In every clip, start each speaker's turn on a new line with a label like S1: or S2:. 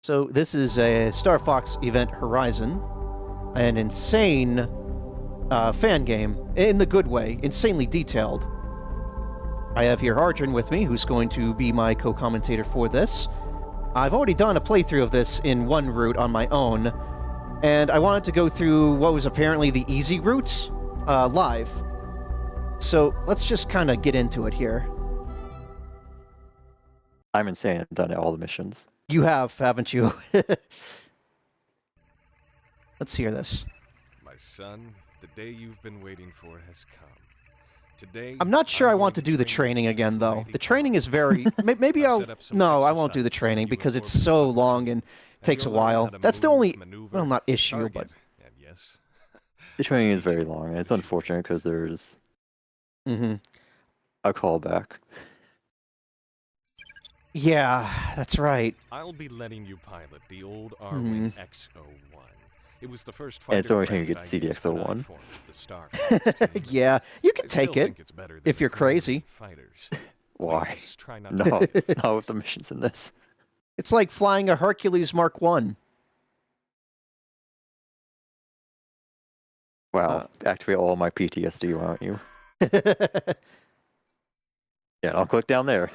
S1: So this is a Star Fox Event Horizon, an insane fan game, in the good way, insanely detailed. I have here Arjun with me, who's going to be my co-commentator for this. I've already done a playthrough of this in one route on my own, and I wanted to go through what was apparently the easy route live. So let's just kind of get into it here.
S2: I'm insane. I've done all the missions.
S1: You have, haven't you? Let's hear this.
S3: My son, the day you've been waiting for has come. Today,
S1: I'm not sure I want to do the training again, though. The training is very... Maybe I'll... No, I won't do the training because it's so long and takes a while. That's the only... Well, not issue, but...
S3: Yes.
S2: The training is very long, and it's unfortunate because there's a callback.
S1: Yeah, that's right.
S3: I'll be letting you pilot the old R-Wing X-01. It was the first
S2: And it's the only time you
S3: fighter
S2: get to see the X-01.
S1: Yeah, you can take it if you're crazy.
S2: Why? No, not with the missions in this.
S1: It's like flying a Hercules Mark 1.
S2: Wow, activate all my PTSD, why don't you? Yeah, I'll click down there.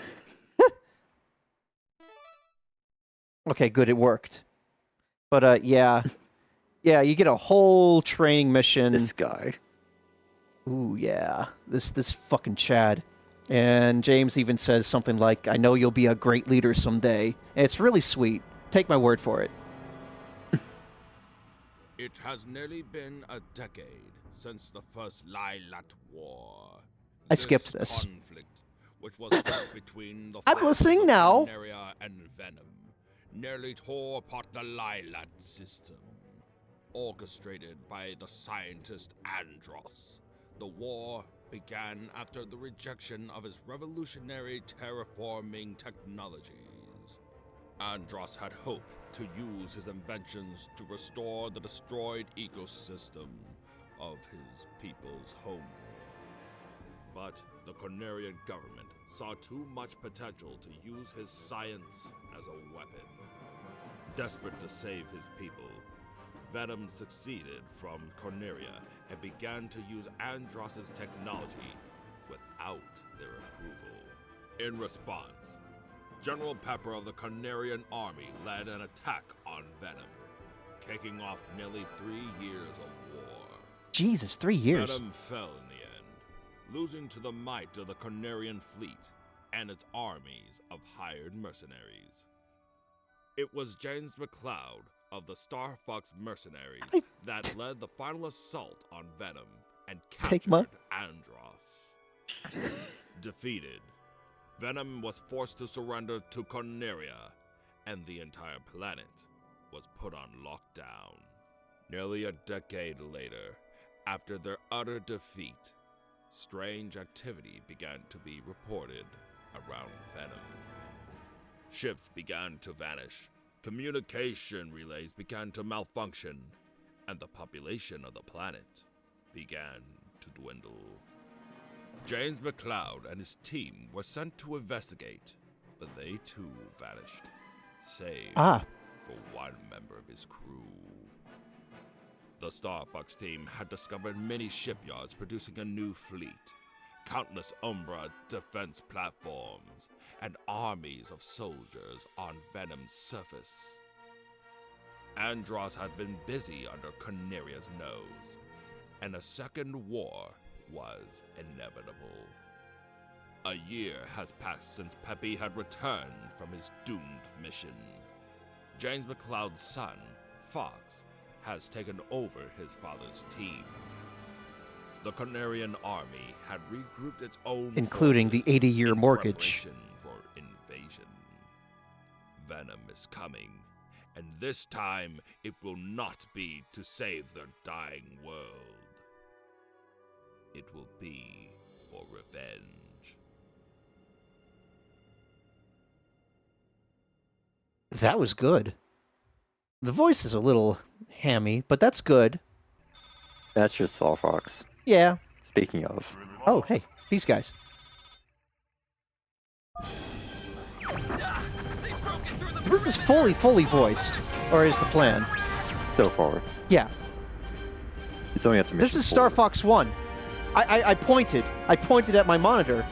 S1: Okay, good, it worked. But, yeah. Yeah, you get a whole training mission.
S2: This guy.
S1: Ooh, yeah. This fucking Chad. And James even says something like, I know you'll be a great leader someday. And it's really sweet. Take my word for it.
S4: It has nearly been a decade since the first Lylat War.
S1: I skipped this.
S4: Conflict, which was fought between the
S1: I'm listening now.
S4: Corneria and Venom, nearly tore apart the Lylat system. Orchestrated by the scientist Andros, the war began after the rejection of his revolutionary terraforming technologies. Andros had hoped to use his inventions to restore the destroyed ecosystem of his people's home. But the Cornerian government saw too much potential to use his science as a weapon. Desperate to save his people, Venom succeeded from Corneria and began to use Andros' technology without their approval. In response, General Pepper of the Cornerian army led an attack on Venom, kicking off nearly 3 years of war.
S1: Jesus, 3 years.
S4: Venom fell in the end, losing to the might of the Cornerian fleet and its armies of hired mercenaries. It was James McLeod of the Star Fox mercenaries that led the final assault on Venom and captured Andros. Defeated, Venom was forced to surrender to Corneria, and the entire planet was put on lockdown. Nearly a decade later, after their utter defeat, strange activity began to be reported around Venom. Ships began to vanish, communication relays began to malfunction, and the population of the planet began to dwindle. James McLeod and his team were sent to investigate, but they too vanished, save for one member of his crew. The Star Fox team had discovered many shipyards producing a new fleet, countless Umbra defense platforms, and armies of soldiers on Venom's surface. Andros had been busy under Corneria's nose, and a second war was inevitable. A year has passed since Peppy had returned from his doomed mission. James McLeod's son, Fox, has taken over his father's team. The Cornerian army had regrouped its own
S1: including the 80-year mortgage
S4: for invasion. Venom is coming, and this time it will not be to save their dying world. It will be for revenge.
S1: That was good. The voice is a little hammy, but that's good.
S2: That's just Star Fox.
S1: Yeah.
S2: Speaking of.
S1: Oh, hey, these guys.
S5: They've broken
S1: This is fully voiced, or is the plan?
S2: So far.
S1: Yeah.
S2: It's only up to mission
S1: This is Star
S2: 4.
S1: Fox 1. I pointed at my monitor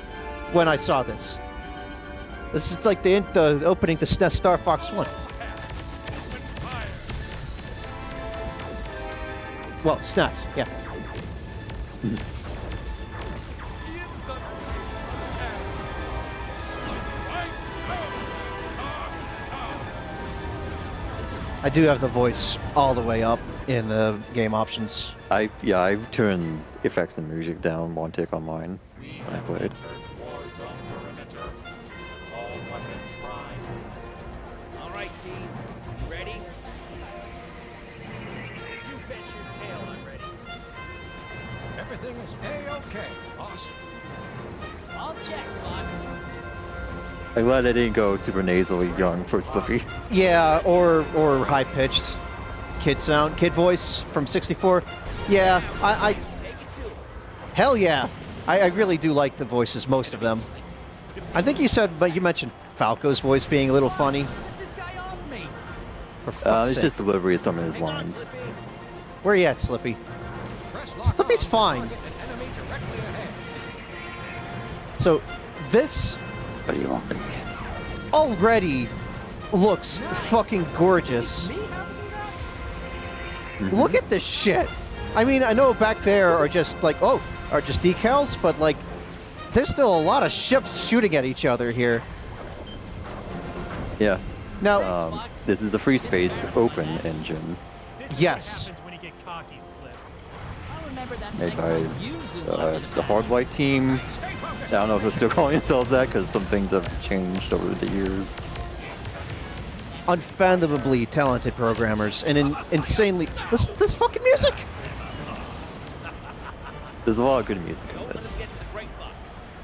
S1: when I saw this. This is like the opening to SNES Star Fox 1. Well, SNES, yeah. I do have the voice all the way up in the game options.
S2: I turned effects and music down one tick on mine when I played.
S5: All right, team. You ready? You bet your tail I'm ready.
S6: Everything is A-OK, boss.
S5: I'll check, Fox.
S2: I'm glad I didn't go super nasally young for Slippy.
S1: Yeah, or high-pitched kid voice from 64. Yeah, I
S5: Take it to him.
S1: hell yeah. I really do like the voices, most of them. I think you mentioned Falco's voice being a little funny.
S5: Get this guy off me.
S1: For fuck's
S2: It's
S1: sake.
S2: just delivery of some of his
S5: Hang on,
S2: lines.
S5: Slippy.
S1: Where you at, Slippy?
S6: Press lock
S1: Slippy's
S6: on to
S1: fine.
S6: target an enemy directly ahead.
S1: So this
S2: What do you want?
S1: already looks fucking gorgeous.
S5: Me how to do that?
S1: Look at this shit. I mean, I know back there are just are just decals, but like, there's still a lot of ships shooting at each other here.
S2: Yeah.
S1: Now,
S2: This is the Freespace Open engine
S1: yes,
S5: When you get cocky, Slip. I'll remember that
S2: made
S5: next
S2: by
S5: time you zoom up to
S2: the Hardlight team. I don't know if they're still calling themselves that because some things have changed over the years.
S1: unfathomably talented programmers and insanely. Listen to this fucking music.
S2: There's a lot of good music in this.
S5: Get to the Great Fox.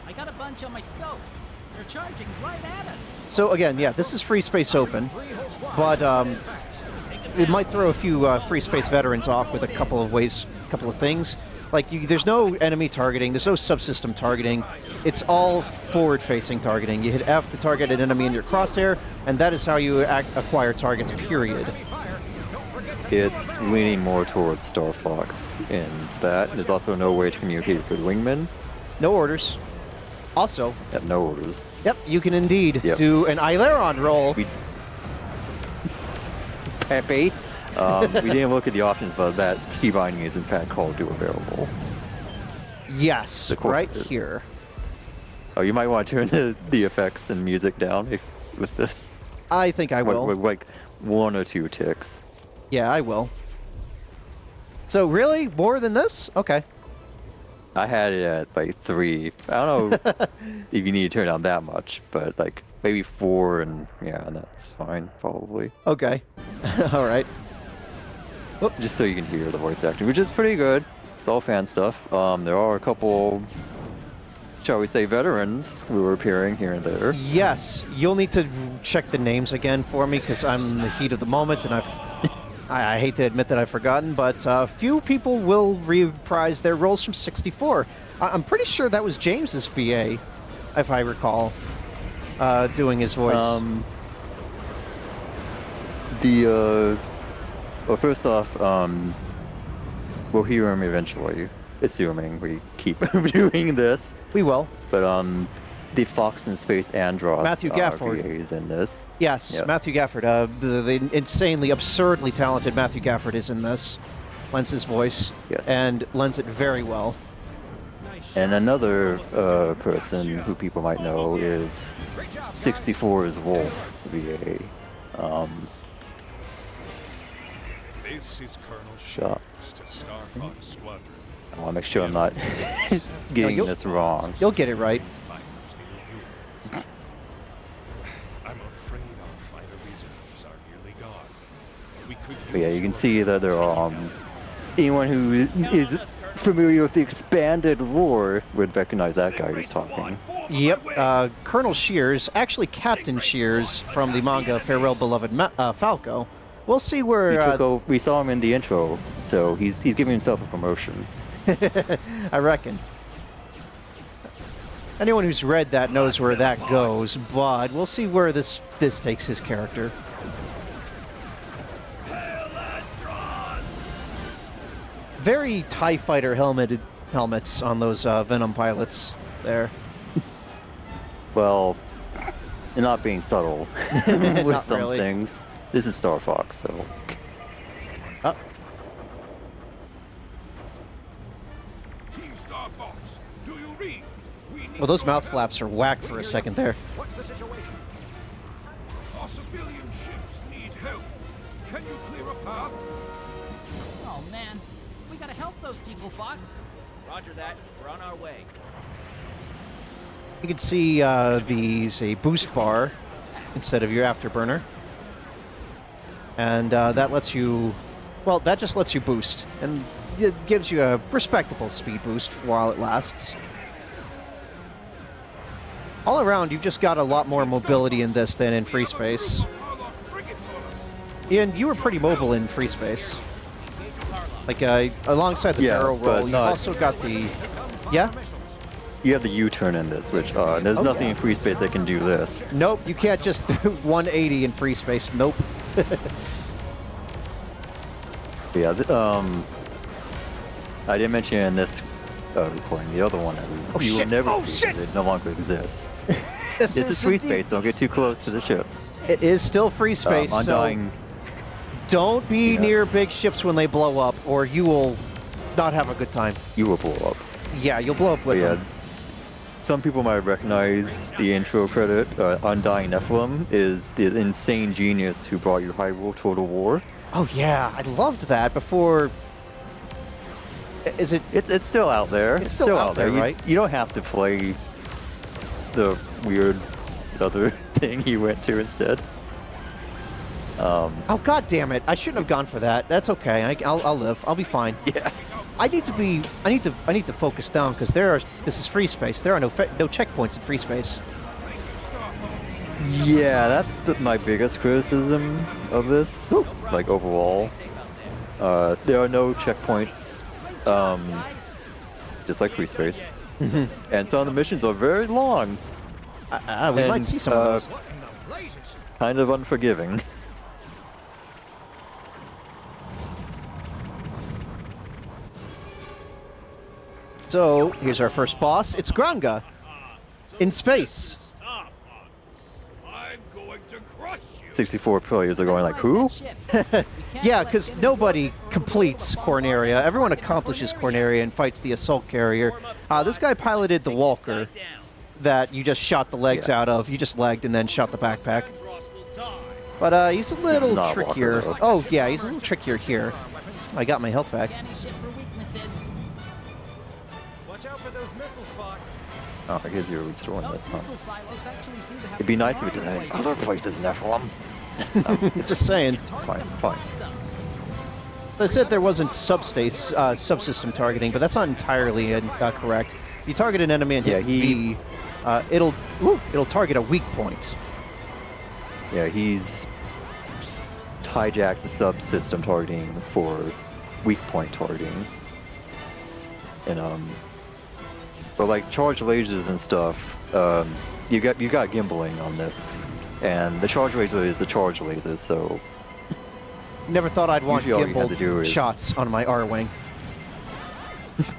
S5: I got a bunch on my scopes. They're charging right at us.
S1: So again, yeah, this is Freespace Open, but it might throw a few Free Space veterans off with a couple of things. Like, there's no enemy targeting, there's no subsystem targeting. It's all forward-facing targeting. You hit F to target an enemy in your crosshair, and that is how you acquire targets, period.
S2: It's leaning more towards Star Fox in that. There's also no way to communicate with wingmen.
S1: No orders. Also,
S2: At no orders.
S1: yep, you can indeed
S2: Yep.
S1: do an Aileron roll.
S2: Pepe. We didn't look at the options, but that key binding is in fact called do available.
S1: Yes,
S2: Of course
S1: right
S2: it is.
S1: here.
S2: Oh, you might want to turn the effects and music down with this.
S1: I think I will.
S2: Like 1 or 2 ticks.
S1: Yeah, I will. So really? More than this? Okay.
S2: I had it at like 3. I don't know if you need to turn down that much, but like maybe 4, and yeah, that's fine probably.
S1: Okay. All right.
S2: Just so you can hear the voice acting, which is pretty good. It's all fan stuff. There are a couple, shall we say, veterans who are appearing here and there.
S1: Yes, you'll need to check the names again for me because I'm in the heat of the moment and I hate to admit that I've forgotten, but few people will reprise their roles from 64. I'm pretty sure that was James's VA, if I recall, doing his voice.
S2: Well, first off, we'll hear him eventually, assuming we keep doing this.
S1: We will.
S2: But the Fox in Space Andros
S1: Matthew Gafford.
S2: VAs in this.
S1: Yes,
S2: Yep.
S1: Matthew Gafford. The insanely, absurdly talented Matthew Gafford is in this. Lends his voice.
S2: Yes.
S1: And lends it very well.
S2: And another person who people might know is 64's Wolf VA.
S3: This is Colonel
S2: Shot.
S3: Shears to Star Fox Squadron.
S2: I want to make sure I'm not getting
S1: you'll-
S2: this wrong.
S1: You'll get it right.
S3: Fighters near yours. I'm afraid our fighter reserves are nearly gone. We could
S2: But yeah,
S3: use
S2: you can
S3: your
S2: see that there
S3: help.
S2: are anyone who is familiar with the expanded lore would recognize that guy who's talking.
S1: Yep, Colonel Shears, actually Captain Shears from the manga Farewell Beloved Falco. We'll see where
S2: We saw him in the intro, so he's giving himself a promotion.
S1: I reckon. Anyone who's read that knows where that goes, but we'll see where this takes his character. Very TIE Fighter helmets on those Venom pilots there.
S2: Well, you're not being subtle with
S1: Not
S2: some
S1: really.
S2: things. This is Star Fox, so.
S3: Team Star Fox, do you read? We need
S1: Well, those
S3: your
S1: mouth
S3: help.
S1: flaps are whacked for a second there.
S6: What's the situation?
S3: Our civilian ships need help. Can you clear a path?
S5: Oh man, we gotta help those people, Fox.
S7: Roger that. We're on our way.
S1: You can see these a boost bar instead of your afterburner, and that lets you, well, that just lets you boost, and it gives you a respectable speed boost while it lasts. All around, you've just got a lot more mobility in this than in Freespace.
S3: Our frigates on us.
S1: And you were pretty mobile in Freespace. Like alongside the
S2: Yeah,
S1: barrel
S2: but
S1: roll, you've
S2: not-
S1: also got the, yeah.
S2: You have the U-turn in this, which there's nothing in Freespace that can do this.
S1: Nope, you can't just do 180 in Freespace. Nope.
S2: Yeah, I didn't mention in this recording the other one that you will
S1: shit!
S2: never
S1: Oh,
S2: see.
S1: shit!
S2: It no longer exists.
S1: This
S2: This is Freespace. Don't get too close to the ships.
S1: It is still Freespace, so
S2: Undying.
S1: don't be
S2: Yeah.
S1: near big ships when they blow up, or you will not have a good time.
S2: You will blow up.
S1: Yeah, you'll blow up
S2: But
S1: with
S2: yeah,
S1: them.
S2: some people might recognize the intro credit. Undying Nephilim is the insane genius who brought you Hyrule Total War.
S1: Oh yeah, I loved that before. Is it?
S2: It's still out there.
S1: It's still out there,
S2: You-
S1: right?
S2: You don't have to play the weird other thing he went to instead.
S1: Oh god damn it! I shouldn't have gone for that. That's okay. I'll live. I'll be fine.
S2: Yeah.
S1: I need to focus down because this is Freespace. There are no checkpoints in Freespace.
S2: Yeah, that's my biggest criticism of this. Like overall, there are no checkpoints, just like Freespace, and some of the missions are very long,
S1: We might
S2: And,
S1: see some of those.
S6: What in the blazes?
S2: kind of unforgiving.
S1: So here's our first boss. It's Granga in space.
S3: Star Fox, I'm going to crush you.
S2: 64 players are going like, who?
S1: Yeah, because nobody completes Corneria. Everyone accomplishes Corneria and fights the assault carrier. This guy piloted the Walker that you just shot the legs
S2: Yeah.
S1: out of. You just legged and then shot the backpack. But he's a little
S2: not a Walker,
S1: trickier.
S2: though.
S1: Oh yeah, he's a little trickier here. I got my health back.
S5: Scanning ship for weaknesses.
S7: Watch out for those missiles, Fox.
S2: Oh, I guess you're restoring
S5: Those
S2: this, huh?
S5: missile silos actually seem to have
S2: It'd be nice if it
S5: far
S2: did
S5: away.
S2: other places, Nephilim.
S1: Just saying.
S2: Fine, fine.
S1: I said there wasn't subsystem targeting, but that's not entirely correct. If you target an enemy and hit V, it'll target a weak point.
S2: Yeah, he's hijacked the subsystem targeting for weak point targeting. And but like charge lasers and stuff, you got gimbaling on this, and the charge laser is the charge laser, so
S1: Never thought I'd want
S2: Usually all you have to do
S1: gimbal
S2: is-
S1: shots on my R-wing.
S2: is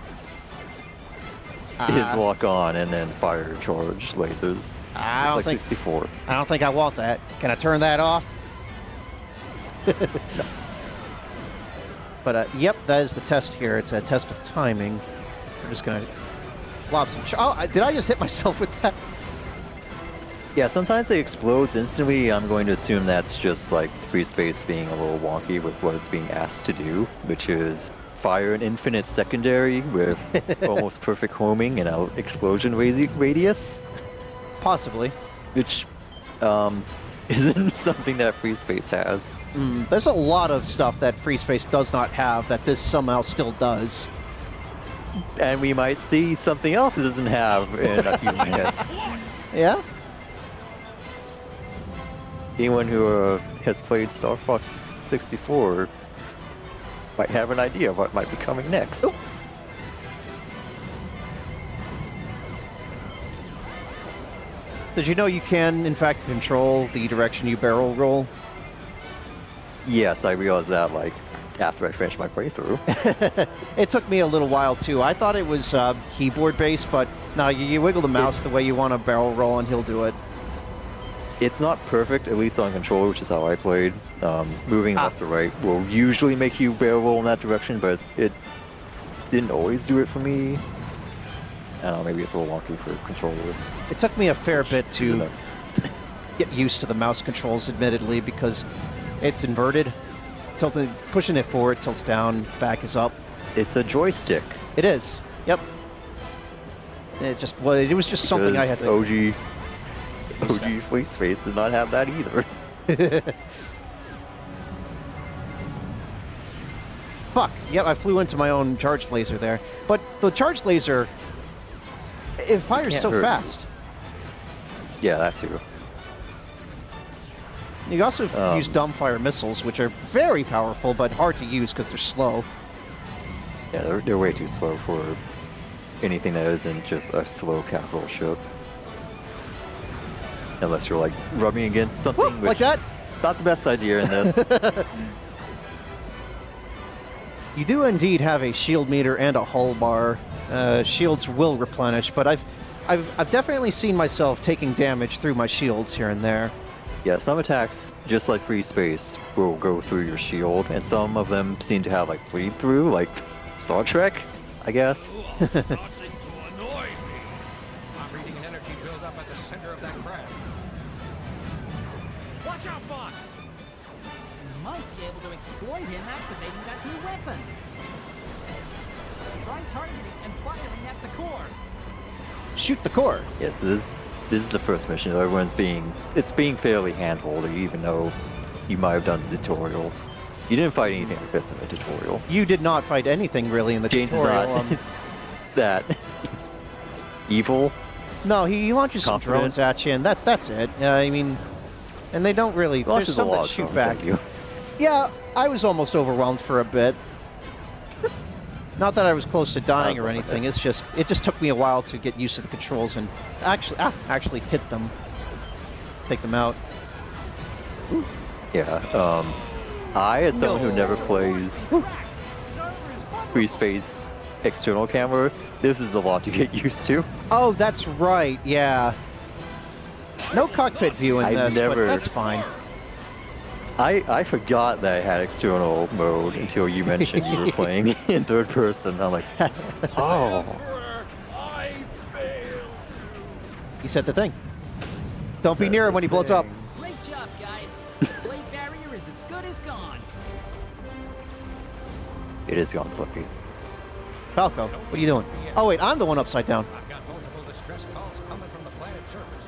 S2: lock on and then fire charge lasers.
S1: I
S2: It's
S1: don't
S2: like
S1: think
S2: 64.
S1: I don't think I want that. Can I turn that off? But yep, that is the test here. It's a test of timing. We're just gonna lob some. Did I just hit myself with that?
S2: Yeah, sometimes it explodes instantly. I'm going to assume that's just like Freespace being a little wonky with what it's being asked to do, which is fire an infinite secondary with almost perfect homing and an explosion radius,
S1: Possibly.
S2: which isn't something that Freespace has.
S1: There's a lot of stuff that Freespace does not have that this somehow still does.
S2: And we might see something else it doesn't have in a few minutes.
S1: Yeah?
S2: Anyone who has played Star Fox 64 might have an idea of what might be coming next.
S1: Did you know you can, in fact, control the direction you barrel roll?
S2: Yes, I realized that like after I finished my playthrough.
S1: It took me a little while, too. I thought it was keyboard-based, but no, you wiggle the mouse the way you want to barrel roll, and he'll do it.
S2: It's not perfect, at least on controller, which is how I played. Moving left to right will usually make you barrel roll in that direction, but it didn't always do it for me. I don't know, maybe it's a little wonky for controller.
S1: It took me a fair bit to get used to the mouse controls, admittedly, because it's inverted. Tilting, pushing it forward, tilts down, back is up.
S2: It's a joystick.
S1: It is. Yep. It was just something I had to...
S2: OG Freespace did not have that either.
S1: Fuck. Yep, I flew into my own charged laser there. But the charged laser, it fires so fast.
S2: Yeah, that too.
S1: You also use dumbfire missiles, which are very powerful, but hard to use because they're slow.
S2: Yeah, they're way too slow for anything that isn't just a slow capital ship. Unless you're like rubbing against something,
S1: Whoop,
S2: which
S1: like that?
S2: Not the best idea in this.
S1: You do indeed have a shield meter and a hull bar. Shields will replenish, but I've definitely seen myself taking damage through my shields here and there.
S2: Yeah, some attacks, just like Freespace, will go through your shield, and some of them seem to have like bleed through, like Star Trek, I guess.
S3: Starting to annoy me.
S6: I'm reading an energy buildup at the center of that craft. Watch out, Fox!
S5: You might be able to exploit him activating that new weapon. Try targeting and firing at the core.
S1: Shoot the core.
S2: Yes, this is the first mission. Everyone's being fairly handholdy, even though you might have done the tutorial. You didn't fight anything like this in the tutorial.
S1: You did not fight anything really in the
S2: James
S1: tutorial.
S2: is not that evil.
S1: No, he launches some
S2: Confident.
S1: drones at you, and that's it. I mean, and they don't really. There's
S2: Launches a
S1: some
S2: lot
S1: that
S2: of
S1: shoot
S2: drones
S1: back.
S2: at you.
S1: Yeah, I was almost overwhelmed for a bit. Not that I was close to dying or anything. It just took me a while to get used to the controls and actually hit them, take them out.
S2: Yeah. I, as someone who never plays Freespace external camera, this is a lot to get used to.
S1: Oh, that's right. Yeah. No cockpit view in
S2: I've
S1: this, but
S2: never-
S1: that's fine.
S2: I forgot that I had external mode until you mentioned you were playing in third person. I'm like, oh.
S3: I failed.
S1: He said the thing. Don't be near him when he blows up.
S5: Great job, guys. Blade barrier is as good as gone.
S2: It is gone slippy.
S1: Falco, what are you doing? Oh wait, I'm the one upside down.
S6: I've got multiple distress calls coming from the planet's surface.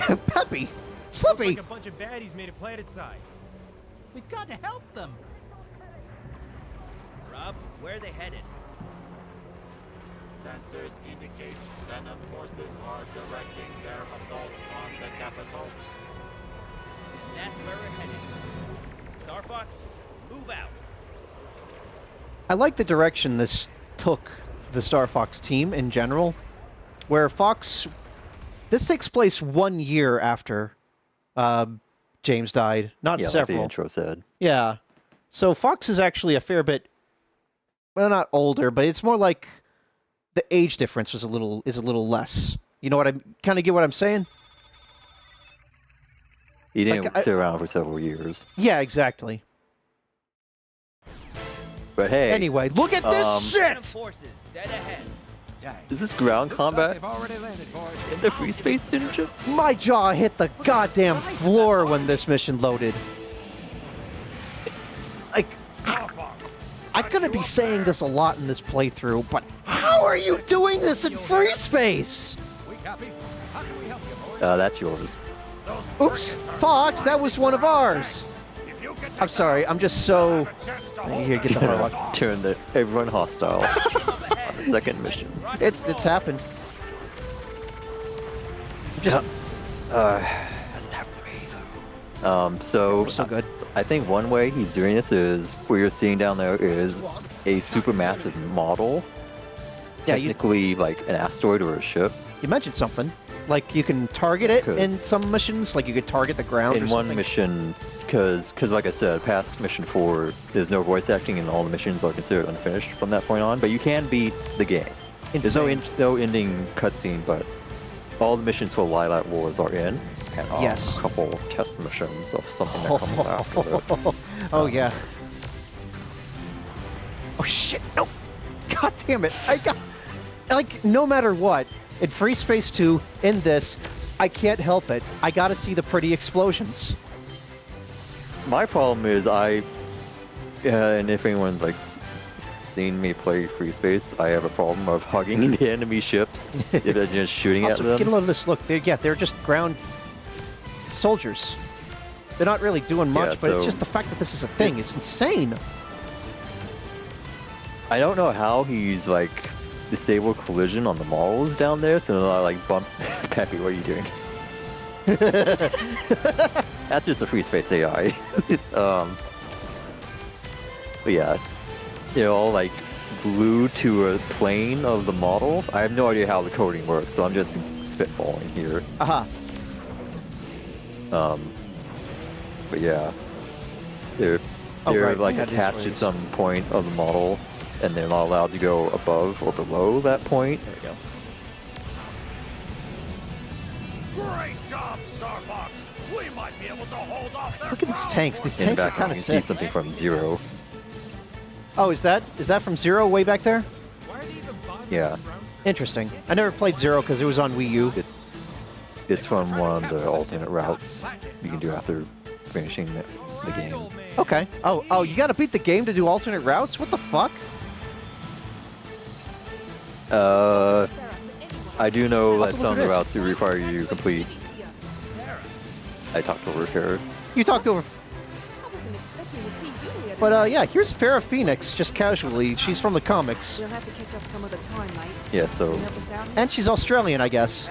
S1: Oh, Peppy,
S7: Looks
S1: Slippy.
S7: like a bunch of baddies made a planet side.
S5: We've got to help them.
S8: Rob, where are they headed?
S9: Sensors indicate Venom forces are directing their assault on the capital.
S8: That's where we're headed. Star Fox, move out.
S1: I like the direction this took the Star Fox team in general, where Fox. This takes place 1 year after James died, not
S2: Yeah, like
S1: several.
S2: the intro said.
S1: Yeah. So Fox is actually a fair bit, well, not older, but it's more like the age difference is a little less. You know what I kind of get what I'm saying?
S2: He didn't
S1: Like,
S2: sit around for several years.
S1: Yeah, exactly.
S2: But hey,
S1: Anyway, look at this
S8: Venom
S1: shit!
S8: forces dead ahead.
S2: is this ground combat
S6: They've already landed, boys.
S2: in the Freespace Ninja?
S1: My jaw hit the goddamn floor when this mission loaded. Like, I'm gonna be saying this a lot in this playthrough, but how are you doing this in Freespace?
S6: We copy. How can we help you, boys?
S2: That's yours.
S1: Oops, Fox, that was one of ours. I'm sorry, I'm just so... Here, get the hell out.
S2: Turn everyone hostile on the second mission.
S1: It's happened. Just
S2: Hasn't happened to me though. So
S1: so good.
S2: I think one way he's doing this is what you're seeing down there is a supermassive model.
S1: Yeah, you-
S2: Technically like an asteroid or a ship.
S1: You mentioned something. Like, you can target it in some missions? Like, you could target the ground or
S2: In
S1: something?
S2: one mission, because like I said, past mission 4, there's no voice acting and all the missions are considered unfinished from that point on, but you can beat the game. There's no ending cutscene, but all the missions for Lylat Wars are in, and
S1: Yes.
S2: a couple test missions of something that comes after that.
S1: Oh, yeah. Oh, shit, no! God damn it, I got... Like, no matter what, in Freespace 2, in this, I can't help it. I gotta see the pretty explosions.
S2: My problem is and if anyone's like seen me play Freespace, I have a problem of hugging the enemy ships if they're just shooting
S1: Also,
S2: at them.
S1: get a load of this. Look, they're just ground soldiers. They're not really doing much, but it's
S2: so-
S1: just the fact that this is a thing is insane.
S2: I don't know how he's like disabled collision on the models down there, so I like bump Peppy, what are you doing? That's just a Freespace AI. But yeah, they're all like glued to a plane of the model. I have no idea how the coding works, so I'm just spitballing here.
S1: Aha.
S2: But yeah, they're
S1: right,
S2: like
S1: we had
S2: attached to
S1: these
S2: some point of the model, and they're not allowed to go above or below that point. There we go.
S6: Great job, Star Fox. We might be able to hold off their
S1: Look at these tanks. These
S2: In the
S1: tanks are
S2: background,
S1: kind
S2: you
S1: of
S2: can see
S1: sick.
S2: something from Zero.
S1: Oh, is that from Zero way back there?
S5: Why are they even bothering
S2: Yeah.
S5: around?
S1: Interesting. I never played Zero because it was on Wii U.
S2: It's from one of the alternate routes you can do after finishing the game.
S1: Okay. Oh, you gotta beat the game to do alternate routes? What the fuck?
S2: I do know that
S1: Also,
S2: some of
S1: look
S2: the
S1: at
S2: routes do require you to complete. I talked over Farrah.
S1: You talked over... But, yeah, here's Farrah Phoenix, just casually. She's from the comics.
S10: We'll have to catch up some other time, mate.
S2: Yeah, so
S10: Can you help us out?
S1: And she's Australian, I guess.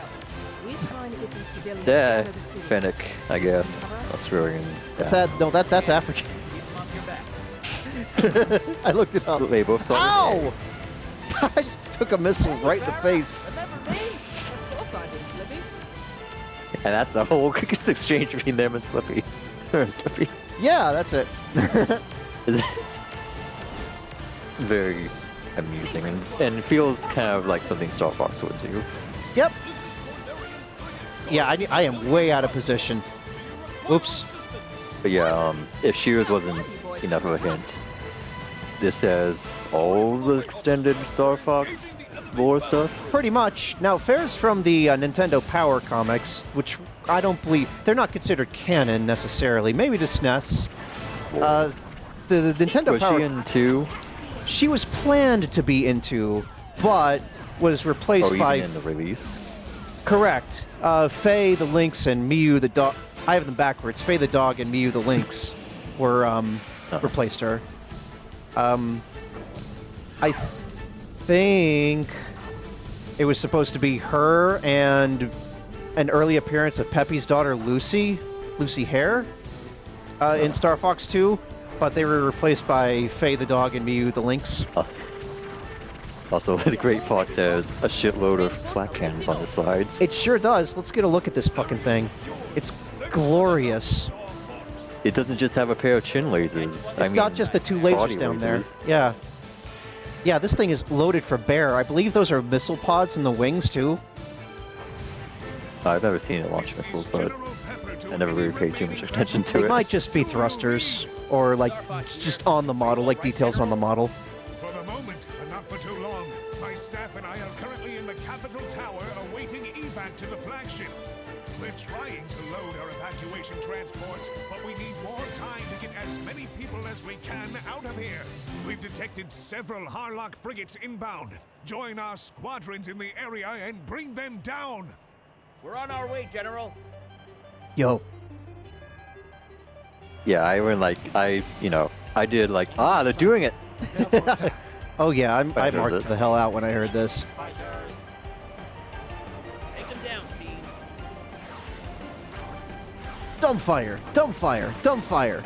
S10: We're trying to get these civilians
S2: yeah,
S10: out of the city.
S2: Fennec, I guess, Australian.
S1: That's
S2: Yeah.
S1: that. No, that's African. I looked it up.
S2: They both saw
S1: Ow! I just took a missile right in the face.
S10: Remember me? Of course I did, Slippy.
S2: And that's the whole exchange between them and Slippy. Slippy.
S1: Yeah, that's it.
S2: It's very amusing and feels kind of like something Star Fox would do.
S1: Yep. Yeah, I am way out of position. Oops.
S2: But yeah, if Shears wasn't enough of a hint, this has all the extended Star Fox lore stuff.
S1: Pretty much. Now, Farrah's from the Nintendo Power comics, which I don't believe... They're not considered canon, necessarily. Maybe to SNES. The Nintendo
S2: Was
S1: Power...
S2: she in 2?
S1: She was planned to be into, but was replaced
S2: Oh,
S1: by...
S2: even in the release?
S1: Correct. Faye the Lynx and Miyu the dog... I have them backwards. Faye the dog and Miyu the Lynx were, replaced her. I think it was supposed to be her and an early appearance of Peppy's daughter, Lucy Hare, in Star Fox 2, but they were replaced by Faye the dog and Miyu the Lynx.
S2: Also, the Great Fox has a shitload of flak cannons on the sides.
S1: It sure does. Let's get a look at this fucking thing. It's glorious.
S2: It doesn't just have a pair of chin lasers.
S1: It's got just the two lasers down there. Yeah. Yeah, this thing is loaded for bear. I believe those are missile pods in the wings, too.
S2: I've never seen it launch missiles, but I never really paid too much attention to
S1: They
S2: it.
S1: might just be thrusters, or, like, just on the model, like details on the model.
S3: For the moment, and not for too long, my staff and I are currently in the Capitol Tower awaiting evac to the flagship. We're trying to load our evacuation transports, but we need more time to get as many people as we can out of here. We've detected several Harlock frigates inbound. Join our squadrons in the area and bring them down.
S8: We're on our way, General.
S1: Yo.
S2: Yeah, I went like, I did like, they're doing it.
S1: Oh, yeah, I
S2: heard
S1: marked
S2: this.
S1: the hell out when I heard this.
S8: Take them down, team.
S1: Dumbfire! Dumbfire! Dumbfire!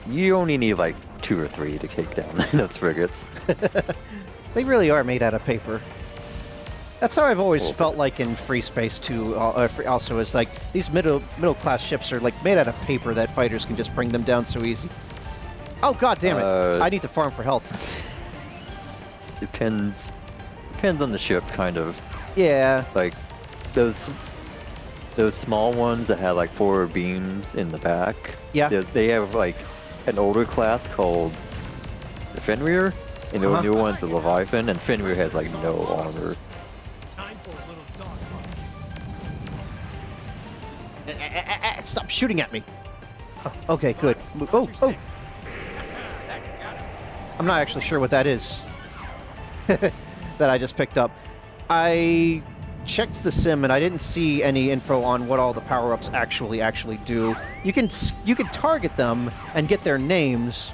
S2: You only need like 2 or 3 to kick down those frigates.
S1: They really are made out of paper. That's how I've always felt like in Freespace too. Also, is like these middle class ships are like made out of paper that fighters can just bring them down so easy. Oh god damn it! I need to farm for health.
S2: Depends on the ship, kind of.
S1: Yeah.
S2: Like those small ones that had like 4 beams in the back.
S1: Yeah.
S2: They have like an older class called the Fenrir, and the new one's the Leviathan, and Fenrir has like no armor.
S7: Time for a little dog fun.
S1: Stop shooting at me. Oh, okay, good. Oh. I'm not actually sure what that is. That I just picked up. I checked the sim and I didn't see any info on what all the power-ups actually do. You can target them and get their names.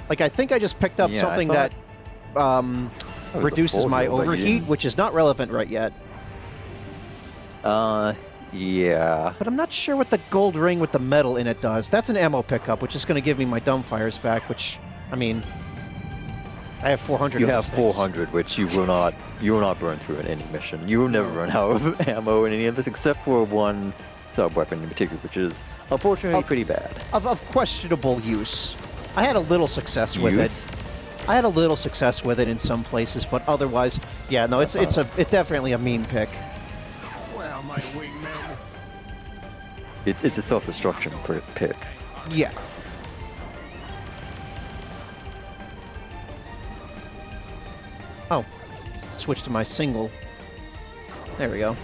S1: Like I think I just picked up something that reduces my overheat, which is not relevant right yet.
S2: Yeah.
S1: But I'm not sure what the gold ring with the metal in it does. That's an ammo pickup, which is going to give me my dumbfires back, which, I mean, I have 400
S2: You
S1: of
S2: have
S1: those things.
S2: 400, which you will not burn through in any mission. You will never run out of ammo in any of this, except for one sub-weapon in particular, which is unfortunately pretty bad.
S1: Of questionable use. I had a little success with it. I had a little success with it in some places, but otherwise, yeah, no, it's definitely a mean pick.
S3: Well, my wingmen.
S2: It's a self-destruction pick.
S1: Yeah. Oh, switch to my single. There we go.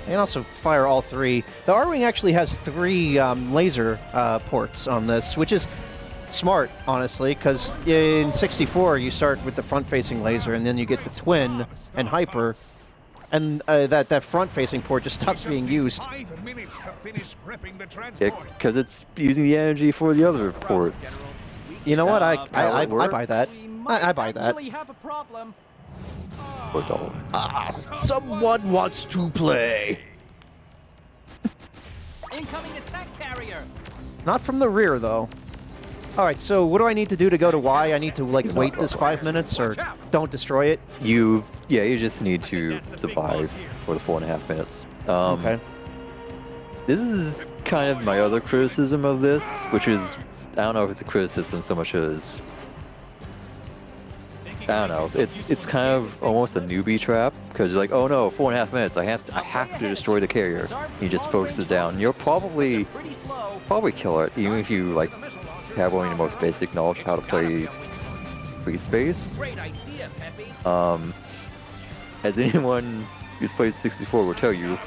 S1: I can also fire all 3. The R-Wing actually has 3 laser ports on this, which is smart, honestly, because in 64 you start with the front-facing laser, and then you get the twin and hyper, and that front-facing port just stops being used.
S3: 5 minutes to finish prepping the transport.
S2: Because it's using the energy for the other ports.
S1: You know what? I buy that. I buy that.
S5: Actually have a problem.
S2: Or don't.
S1: Someone wants to play.
S5: Incoming attack carrier.
S1: Not from the rear, though. All right, so what do I need to do to go to Y? I need to like wait this 5 minutes, or don't destroy it.
S2: You just need to survive for the 4.5 minutes.
S1: Okay.
S2: This is kind of my other criticism of this, which is I don't know if it's a criticism so much as I don't know. It's kind of almost a newbie trap because you're like, oh no, 4.5 minutes. I have to destroy the carrier. You just focus it down. You'll probably kill it, even if you like have only the most basic knowledge of how to play Freespace.
S8: Great idea, Peppy.
S2: As anyone who's played 64 will tell you,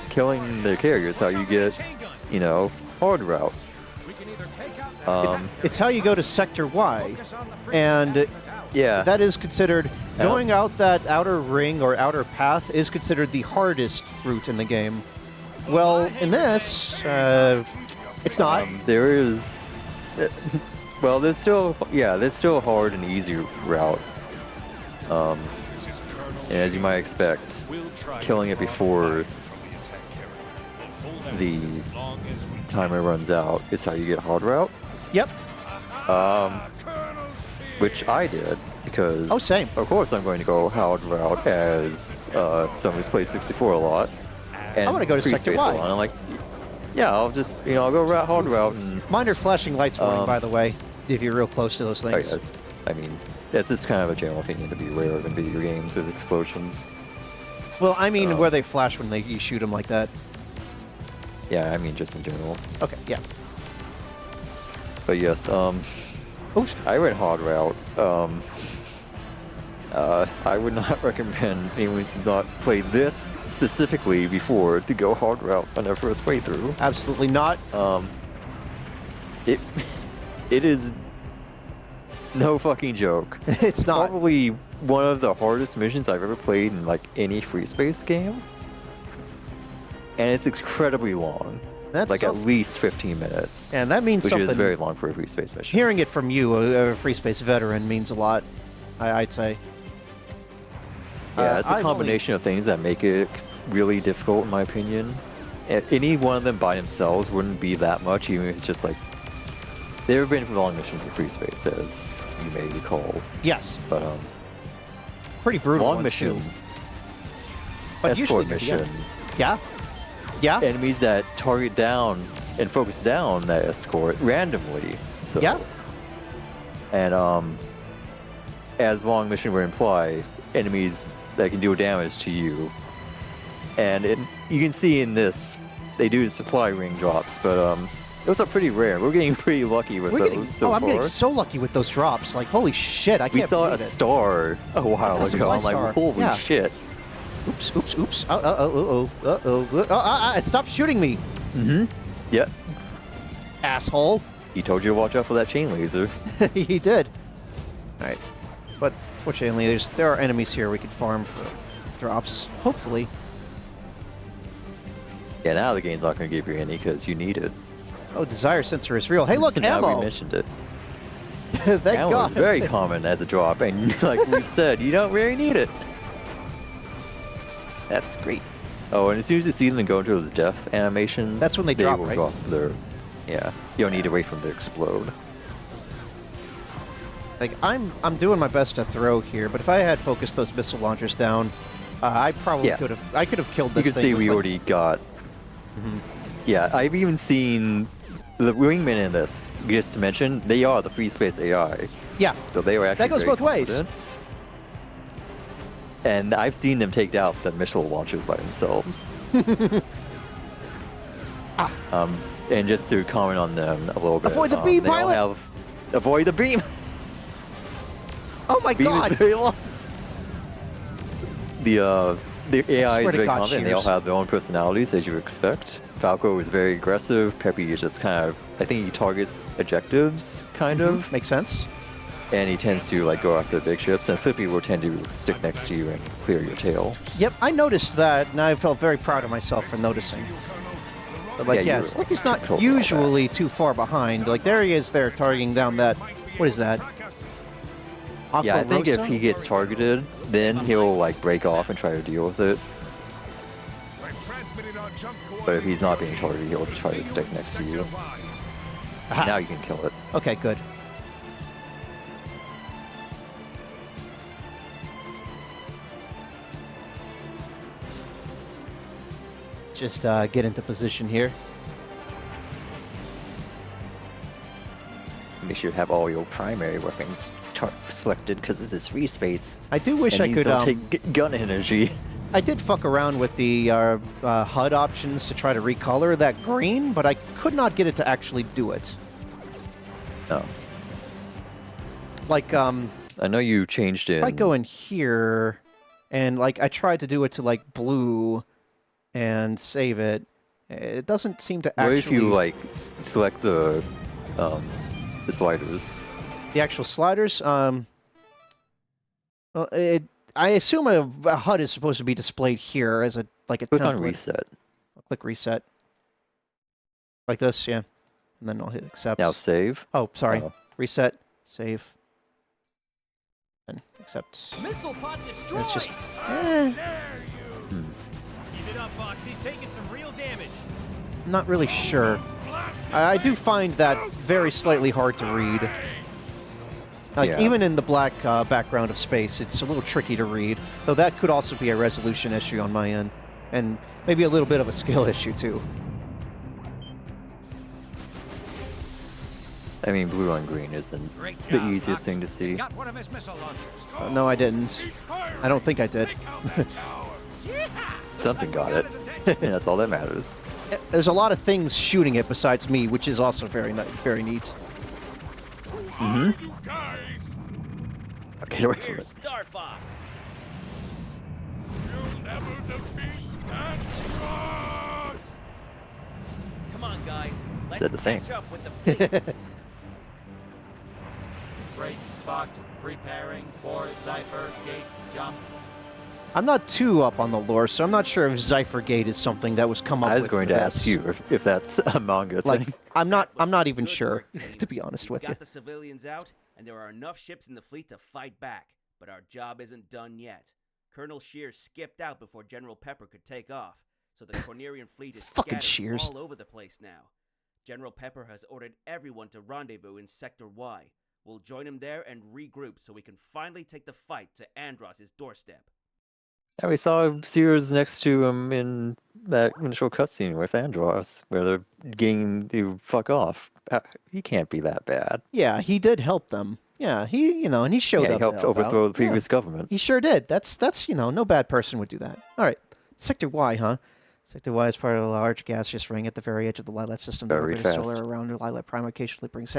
S2: killing the carrier is how you get, hard route.
S1: It's how you go to Sector Y, and
S2: yeah,
S1: that is considered going out that outer ring or outer path is considered the hardest route in the game. Well, in this, it's not.
S2: There is. Well, there's still a hard and easy route. And as you might expect, killing it before the timer runs out is how you get hard route.
S1: Yep.
S2: Which I did because
S1: same.
S2: Of course I'm going to go hard route as someone who's played 64 a lot. And
S1: I want to go to Sector Y.
S2: I'm like, yeah, I'll just I'll go hard route and.
S1: Mine are flashing lights for me, by the way, if you're real close to those things.
S2: I mean, that's just kind of a general thing to be aware of in video games with explosions.
S1: Well, I mean where they flash when you shoot them like that.
S2: Yeah, I mean just in general.
S1: Okay, yeah.
S2: But yes,
S1: Oops.
S2: I went hard route. I would not recommend anyone who's not played this specifically before to go hard route on their first playthrough.
S1: Absolutely not.
S2: It is no fucking joke.
S1: It's not.
S2: Probably one of the hardest missions I've ever played in like any Freespace game. And it's incredibly long.
S1: That's
S2: like at least 15 minutes.
S1: And that means
S2: which
S1: something.
S2: Which is very long for a Freespace mission.
S1: Hearing it from you, a Freespace veteran, means a lot, I'd say.
S2: Yeah, it's a combination of things that make it really difficult, in my opinion. Any one of them by themselves wouldn't be that much, even if it's just like... There have been long missions in Freespace, as you may recall.
S1: Yes.
S2: But,
S1: pretty brutal
S2: long
S1: ones,
S2: mission.
S1: too. But usually
S2: escort
S1: near the
S2: mission.
S1: end. Yeah? Yeah?
S2: Enemies that target down and focus down that escort randomly. So,
S1: Yeah?
S2: And as long mission would imply, enemies that can do damage to you. And you can see in this, they do supply ring drops, but those are pretty rare. We're getting pretty lucky with those so
S1: I'm
S2: far.
S1: getting so lucky with those drops. Like, holy shit, I can't
S2: We saw
S1: believe
S2: a
S1: it.
S2: star a while
S1: A
S2: ago.
S1: supply
S2: I'm like,
S1: star.
S2: holy
S1: Yeah.
S2: shit.
S1: Oops, oops, oops. Stop shooting me,
S2: Yep.
S1: asshole.
S2: He told you to watch out for that chain laser.
S1: He did. Alright. But fortunately, there are enemies here we can farm for drops. Hopefully.
S2: Yeah, now the game's not going to give you any because you need it.
S1: Oh, desire sensor is real. Hey, look,
S2: Now
S1: ammo!
S2: we mentioned it.
S1: Thank
S2: Ammo
S1: God.
S2: is very common as a drop, and like we've said, you don't really need it. That's great. Oh, and as soon as you see them go into those death animations,
S1: That's when they drop,
S2: will
S1: right?
S2: drop their. Yeah, you don't need to wait for them to explode.
S1: Like, I'm doing my best to throw here, but if I had focused those missile launchers down, I probably
S2: Yeah.
S1: could have. I could have killed
S2: You
S1: this
S2: can
S1: thing.
S2: see
S1: with,
S2: we
S1: like-
S2: already got. Yeah, I've even seen the wingmen in this. Just to mention, they are the Freespace AI,
S1: Yeah.
S2: so they were actually.
S1: That goes
S2: very
S1: both ways.
S2: confident. And I've seen them take out the missile launchers by themselves. And just to comment on them a little bit.
S1: Avoid the beam,
S2: they all
S1: pilot!
S2: have- avoid the beam!
S1: Oh my
S2: Beam
S1: God!
S2: is very long. The AI
S1: swear
S2: is
S1: to
S2: very
S1: God,
S2: confident. They all
S1: Shears.
S2: have their own personalities, as you would expect. Falco is very aggressive. Peppy is just kind of, I think he targets objectives, kind of.
S1: Makes sense.
S2: And he tends to like go after big ships. And Slippy will tend to stick next to you and clear your tail.
S1: Yep, I noticed that, and I felt very proud of myself for noticing. But like,
S2: Yeah, you
S1: yeah,
S2: were
S1: Slippy's not
S2: controlling all that.
S1: usually too far behind. Like, there he is there targeting down that... What is that?
S2: Yeah, I think if
S1: Aquarosa?
S2: he gets targeted, then he'll like break off and try to deal with it. But if he's not being targeted, he'll try to stick next to you.
S1: Aha.
S2: Now you can kill it.
S1: Okay, good. Just get into position here.
S2: Make sure you have all your primary weapons selected because this is free space.
S1: I do wish
S2: and
S1: I
S2: these
S1: could.
S2: don't take gun energy.
S1: I did fuck around with the HUD options to try to recolor that green, but I could not get it to actually do it.
S2: No.
S1: Like,
S2: I know you changed in.
S1: if I go in here, and like I tried to do it to like blue, and save it, it doesn't seem to
S2: What
S1: actually.
S2: if you like select the sliders?
S1: The actual sliders. Well, I assume a HUD is supposed to be displayed here as a like a
S2: Click
S1: template.
S2: on reset.
S1: I'll click reset. Like this, yeah. And then I'll hit accept.
S2: Now save.
S1: Oh, sorry.
S2: Oh.
S1: Reset, save, and accept.
S5: Missile pod destroyed!
S1: It's just.
S8: Keep it up, Fox. He's taking some real damage.
S1: Not really sure. I do find that very slightly hard to read. Like,
S2: Yeah.
S1: even in the black background of space, it's a little tricky to read. Though that could also be a resolution issue on my end. And maybe a little bit of a skill issue, too.
S2: I mean, blue on green isn't
S6: Great
S2: the
S6: job,
S2: easiest
S6: Fox.
S2: thing to see.
S6: Got one of his missile launchers.
S1: No, I didn't. I don't think I did.
S2: Something got it. And that's all that matters.
S1: There's a lot of things shooting it besides me, which is also very neat.
S2: Get away from
S8: Here's
S2: it.
S8: Star Fox. Come on, guys. Let's
S2: Said the thing.
S8: catch up with the fleet.
S9: Great Fox preparing for Cypher Gate jump.
S1: I'm not too up on the lore, so I'm not sure if Cypher Gate is something that was come up
S2: I
S1: with.
S2: was going
S1: for
S2: to
S1: this.
S2: ask you if that's a manga
S1: Like,
S2: thing.
S1: I'm not even
S8: Good
S1: sure,
S8: work, team.
S1: to be honest with
S8: We
S1: you.
S8: got the civilians out, and there are enough ships in the fleet to fight back. But our job isn't done yet. Colonel Shears skipped out before General Pepper could take off, so the Cornerian fleet is
S1: Fucking
S8: scattered
S1: Shears.
S8: all over the place now. General Pepper has ordered everyone to rendezvous in Sector Y. We'll join him there and regroup so we can finally take the fight to Andros's doorstep.
S2: And we saw Sears next to him in that initial cutscene with Andros, where they're getting to fuck off. He can't be that bad.
S1: Yeah, he did help them. Yeah, and he showed
S2: Yeah,
S1: up.
S2: he helped
S1: to help
S2: overthrow
S1: out.
S2: the previous government.
S1: He sure did. That's no bad person would do that. All right, Sector Y, huh? Sector Y is part of a large gaseous ring at the very edge of the Lylat system.
S2: Very
S1: The
S2: fast.
S1: solar around Lylat Prime occasionally brings.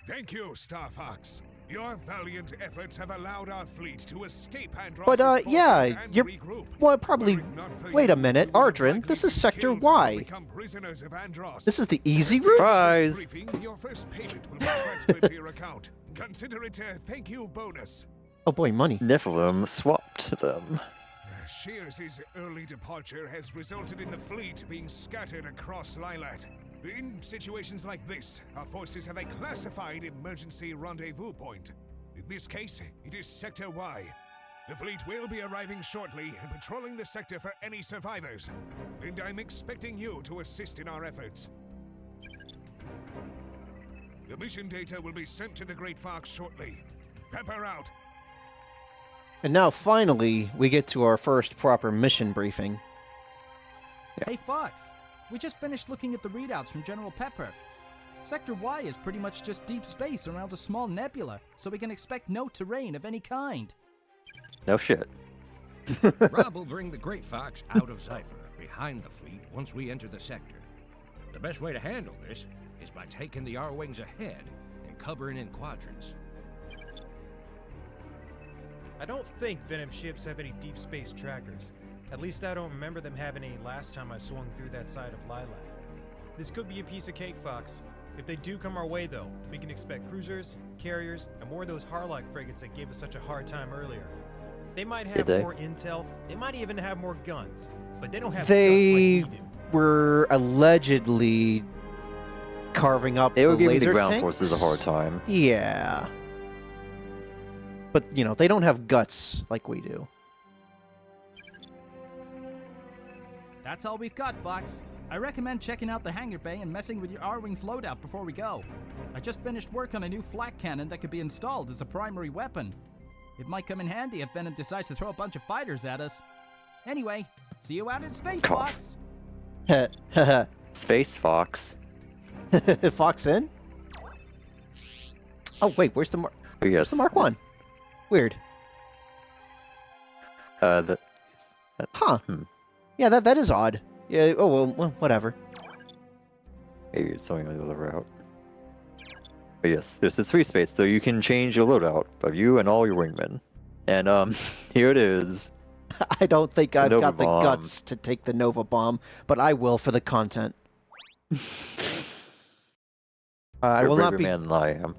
S3: Thank you, Star Fox. Your valiant efforts have allowed our fleet to escape Andros'
S1: But
S3: forces
S1: yeah,
S3: and
S1: you're
S3: regroup.
S1: well, probably.
S3: Were it not for
S1: Wait a
S3: you,
S1: minute,
S3: we were
S1: Ardrin.
S3: likely
S1: This
S3: to
S1: is
S3: be
S1: Sector
S3: killed or
S1: Y.
S3: become prisoners of Andros.
S1: This is the easy route.
S2: Surprise!
S3: Briefing, your first payment will be transferred to your account. Consider it a thank you bonus.
S1: Oh boy, money.
S2: Nephilim swapped them.
S3: Shears' early departure has resulted in the fleet being scattered across Lylat. In situations like this, our forces have a classified emergency rendezvous point. In this case, it is Sector Y. The fleet will be arriving shortly and patrolling the sector for any survivors. And I'm expecting you to assist in our efforts. The mission data will be sent to the Great Fox shortly. Pepper out.
S1: And now finally, we get to our first proper mission briefing.
S5: Hey, Fox. We just finished looking at the readouts from General Pepper. Sector Y is pretty much just deep space around a small nebula, so we can expect no terrain of any kind.
S2: No shit.
S6: Rob will bring the Great Fox out of Cypher, behind the fleet, once we enter the sector. The best way to handle this is by taking the R-Wings ahead and covering in quadrants.
S7: I don't think Venom ships have any deep space trackers. At least I don't remember them having any last time I swung through that side of Lylat. This could be a piece of cake, Fox. If they do come our way, though, we can expect cruisers, carriers, and more of those Harlock frigates that gave us such a hard time earlier. They might have more intel, they might even have more guns, but they don't have guts like we do.
S1: Were allegedly carving up
S2: They
S1: the
S2: were giving
S1: laser
S2: the ground
S1: tanks?
S2: forces a hard time.
S1: Yeah. But, they don't have guts like we do.
S5: That's all we've got, Fox. I recommend checking out the hangar bay and messing with your R-Wings loadout before we go. I just finished work on a new flak cannon that could be installed as a primary weapon. It might come in handy if Venom decides to throw a bunch of fighters at us. Anyway, see you out in space,
S2: Cough.
S5: Fox!
S2: Space Fox.
S1: Fox in? Oh, wait, where's the Mark?
S2: Oh, yes.
S1: Where's the Mark 1? Weird.
S2: Huh.
S1: Yeah, that is odd. Yeah, well, whatever.
S2: Maybe it's something on the other route. But yes, this is Freespace, so you can change your loadout of you and all your wingmen. And here it is.
S1: I don't think I've
S2: Nova
S1: got the
S2: Bomb.
S1: guts to take the Nova Bomb, but I will for the content. I
S2: You're
S1: will
S2: a
S1: not
S2: braver
S1: be.
S2: man than I am.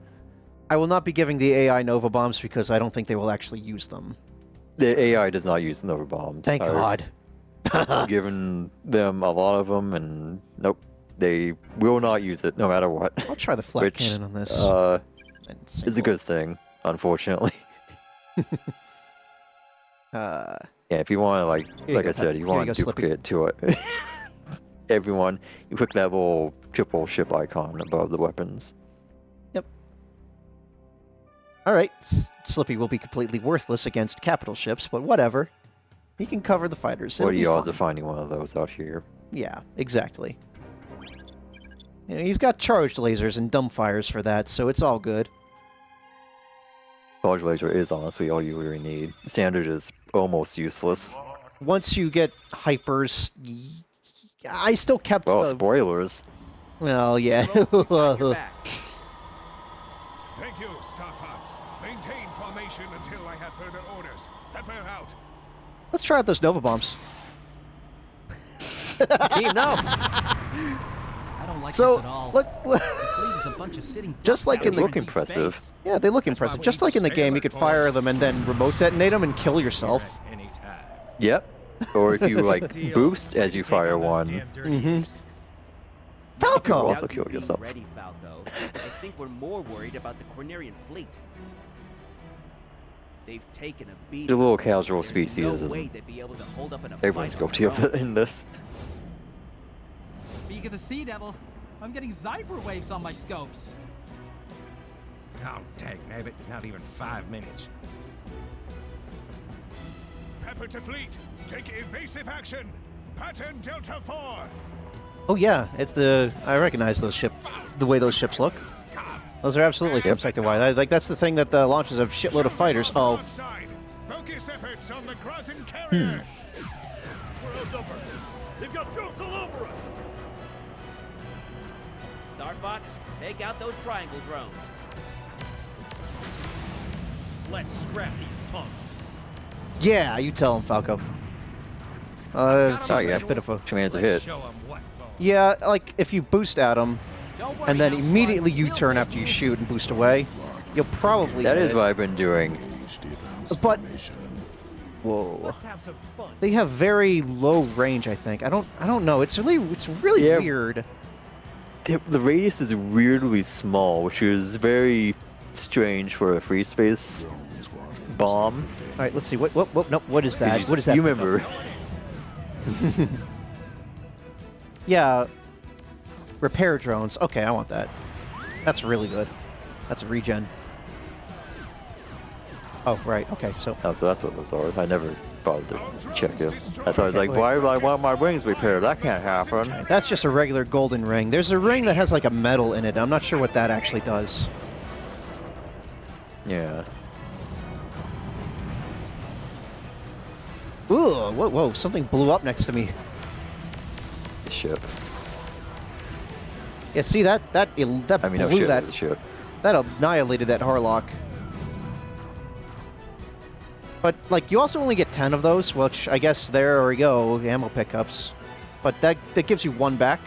S1: I will not be giving the AI Nova Bombs because I don't think they will actually use them.
S2: The AI does not use Nova bombs.
S1: Thank God.
S2: I've given them a lot of them, and nope, they will not use it no matter what.
S1: I'll try the flak
S2: Which,
S1: cannon on this.
S2: is a good thing, unfortunately. Yeah, if you want to,
S1: Here you
S2: like
S1: go,
S2: I said,
S1: Pep.
S2: you
S1: Here you
S2: want
S1: go,
S2: to
S1: Slippy.
S2: duplicate to it. Everyone, you click that little triple ship icon above the weapons.
S1: All right, Slippy will be completely worthless against capital ships, but whatever. He can cover the fighters.
S2: What are
S1: It'll
S2: the
S1: be
S2: odds
S1: fine.
S2: of finding one of those out here?
S1: Yeah, exactly. He's got charged lasers and dumbfires for that, so it's all good.
S2: Large laser is honestly all you really need. Standard is almost useless.
S1: Once you get hypers, I still kept
S2: Well,
S1: the...
S2: spoilers.
S1: Well, yeah.
S8: You're back.
S3: Thank you, Star Fox. Maintain formation until I have further orders. Pepper out.
S1: Let's try out those Nova Bombs.
S2: Team, no!
S5: I don't like
S1: So,
S5: this at all.
S1: look...
S5: The fleet is a bunch of sitting
S1: Just
S5: ducks
S1: like
S5: out
S1: in
S5: there
S2: look
S5: deep
S2: impressive.
S5: space.
S1: Yeah, they look
S6: That's why
S1: impressive.
S6: we
S1: Just
S6: need
S1: like
S6: to
S1: in the
S6: stay
S1: game, you
S6: alert,
S1: could
S6: boys.
S1: fire them and then remote detonate them and kill yourself.
S6: Anytime.
S2: Yep. Or if you, like,
S7: Deal.
S2: boost as you
S7: Take
S2: fire
S7: on those
S2: one.
S7: damn dirty
S1: Mhm.
S7: apes.
S1: Falco!
S2: also
S8: Without
S2: kill
S8: you being
S2: yourself.
S8: Ready, Falco. I think we're more worried about the Cornerian fleet. They've taken a beating.
S2: The little casual
S8: There's
S2: species
S8: no
S2: and
S8: way they'd be able to hold up in a
S2: everyone's
S8: fight on
S2: guilty of
S8: their
S2: it
S8: own.
S2: in this.
S5: Speak of the Sea Devil, I'm getting Zypher waves on my scopes.
S6: Oh, tag nabbit, not even 5 minutes.
S3: Pepper to fleet. Take evasive action. Pattern Delta 4.
S1: Oh yeah, it's the... I recognize those the way those ships look. Those are absolutely from Sector Y. Like, that's the thing that launches a shitload of fighters. Oh.
S3: Focus efforts on the Grozen carrier.
S11: We're outnumbered. They've got drones all over us.
S8: Star Fox, take out those triangle drones.
S7: Let's scrap these punks.
S1: Yeah, you tell him, Falco. It's
S2: Oh, yeah.
S1: a bit of a...
S2: Command's a hit.
S1: Yeah, like, if you boost at him, and then immediately you turn after you shoot and boost away, you'll probably
S2: That
S1: hit
S2: is
S1: it.
S2: what I've been doing.
S1: But... Whoa.
S7: Let's have some fun.
S1: They have very low range, I think. I don't know. It's really
S2: Yeah.
S1: weird.
S2: The radius is weirdly small, which is very strange for a free space bomb.
S1: All right, let's see. What is that? What is that?
S2: You remember?
S1: Yeah. Repair drones. Okay, I want that. That's really good. That's a regen. Oh, right. Okay, so...
S2: Oh, so that's what those are. I never bothered to check it. I thought I was like, why do I want my wings repaired? That can't happen.
S1: That's just a regular golden ring. There's a ring that has like a metal in it. I'm not sure what that actually does.
S2: Yeah.
S1: Ooh, whoa, something blew up next to me.
S2: The ship.
S1: Yeah, see that
S2: I mean, no
S1: blew
S2: ship,
S1: that
S2: the ship.
S1: that annihilated that Harlock. But like, you also only get 10 of those, which I guess there we go, ammo pickups. But that gives you one back.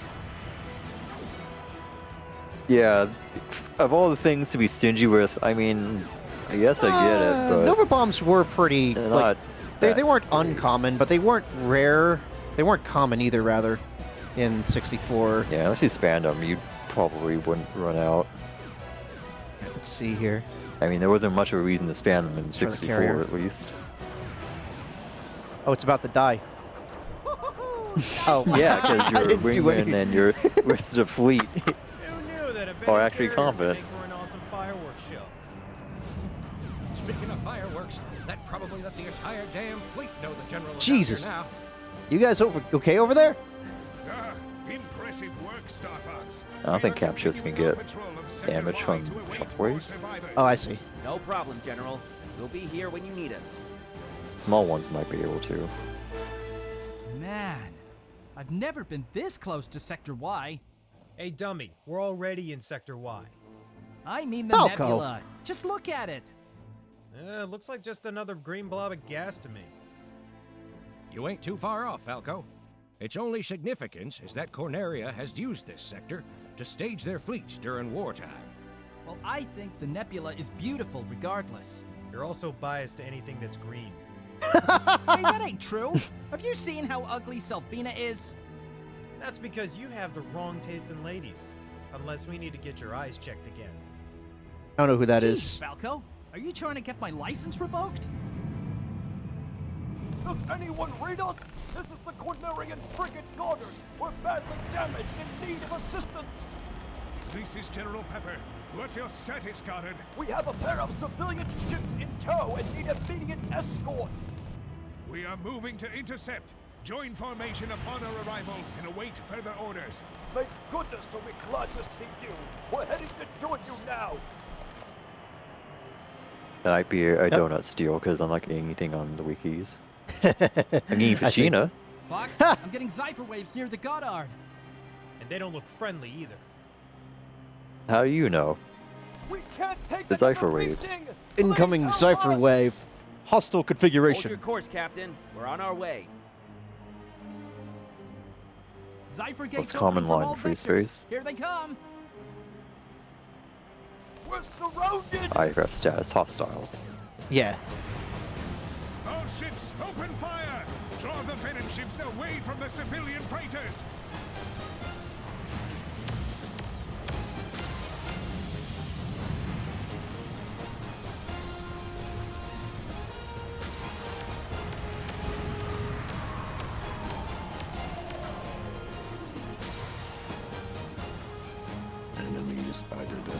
S2: Yeah. Of all the things to be stingy with, I mean, I guess I get it, but
S1: Nova bombs were pretty
S2: they're
S1: like,
S2: not
S1: they
S2: that
S1: weren't
S2: great.
S1: uncommon, but they weren't rare. They weren't common either, rather, in 64.
S2: Yeah, unless you spanned them, you probably wouldn't run out.
S1: Let's see here.
S2: I mean, there wasn't much of a reason to span them in
S1: Try the
S2: 64,
S1: carrier.
S2: at least.
S1: Oh, it's about to die. Oh,
S2: Yeah, because
S1: I
S2: you're
S1: didn't do
S2: wingman
S1: anything.
S2: and you're rest of the fleet.
S7: Who knew that a
S2: Or
S7: Venom
S2: actually
S7: carrier
S2: competent.
S7: could make for an awesome fireworks show?
S6: Speaking of fireworks, that probably let the entire damn fleet know the general is out
S1: Jesus.
S6: here now.
S1: You guys okay over there?
S3: Impressive work, Star Fox.
S2: I don't think
S3: We are
S2: captures can
S3: continuing
S2: get
S3: our patrol of Sector
S2: damage
S3: Y
S2: from
S3: to await
S2: shockwaves.
S3: more survivors.
S1: Oh, I see.
S8: No problem, General. We'll be here when you need us.
S2: Small ones might be able to.
S5: Man, I've never been this close to Sector Y.
S7: Hey, dummy, we're already in Sector Y.
S5: I mean the
S1: Falco.
S5: nebula. Just look at it.
S7: Looks like just another green blob of gas to me.
S6: You ain't too far off, Falco. Its only significance is that Corneria has used this sector to stage their fleets during wartime.
S5: Well, I think the nebula is beautiful regardless.
S7: You're also biased to anything that's green.
S5: Hey, that ain't true. Have you seen how ugly Selfina is?
S7: That's because you have the wrong taste in ladies. Unless we need to get your eyes checked again.
S1: I don't know who that
S5: Jeez,
S1: is.
S5: Falco, are you trying to get my license revoked?
S11: Does anyone read us? This is the Cornerian frigate Goddard. We're badly damaged, in need of assistance.
S3: This is General Pepper. What's your status, Goddard?
S11: We have a pair of civilian ships in tow and need immediate escort.
S3: We are moving to intercept. Join formation upon our arrival and await further orders.
S11: Thank goodness to be glad to see you. We're heading to join you now.
S2: That might be a donut steal because I'm not getting anything on the wikis. I'm getting
S1: I see.
S2: Fashina.
S5: Fox, I'm getting Zypher waves near the Goddard.
S7: And they don't look friendly either.
S2: How do you know?
S11: We can't take
S2: The
S11: another
S2: Zypher waves.
S11: beating.
S1: Incoming
S11: Please
S1: Zypher
S11: help us.
S1: wave. Hostile
S8: Hold
S1: configuration.
S8: your course, Captain. We're on our way.
S5: Zypher gates
S2: Most
S5: open
S2: common
S5: from
S2: line
S5: all
S2: in free
S5: vectors.
S2: space.
S5: Here they come.
S11: We're surrounded.
S2: IRF status hostile.
S1: Yeah.
S3: All ships, open fire! Draw the Venom ships away from the civilian freighters!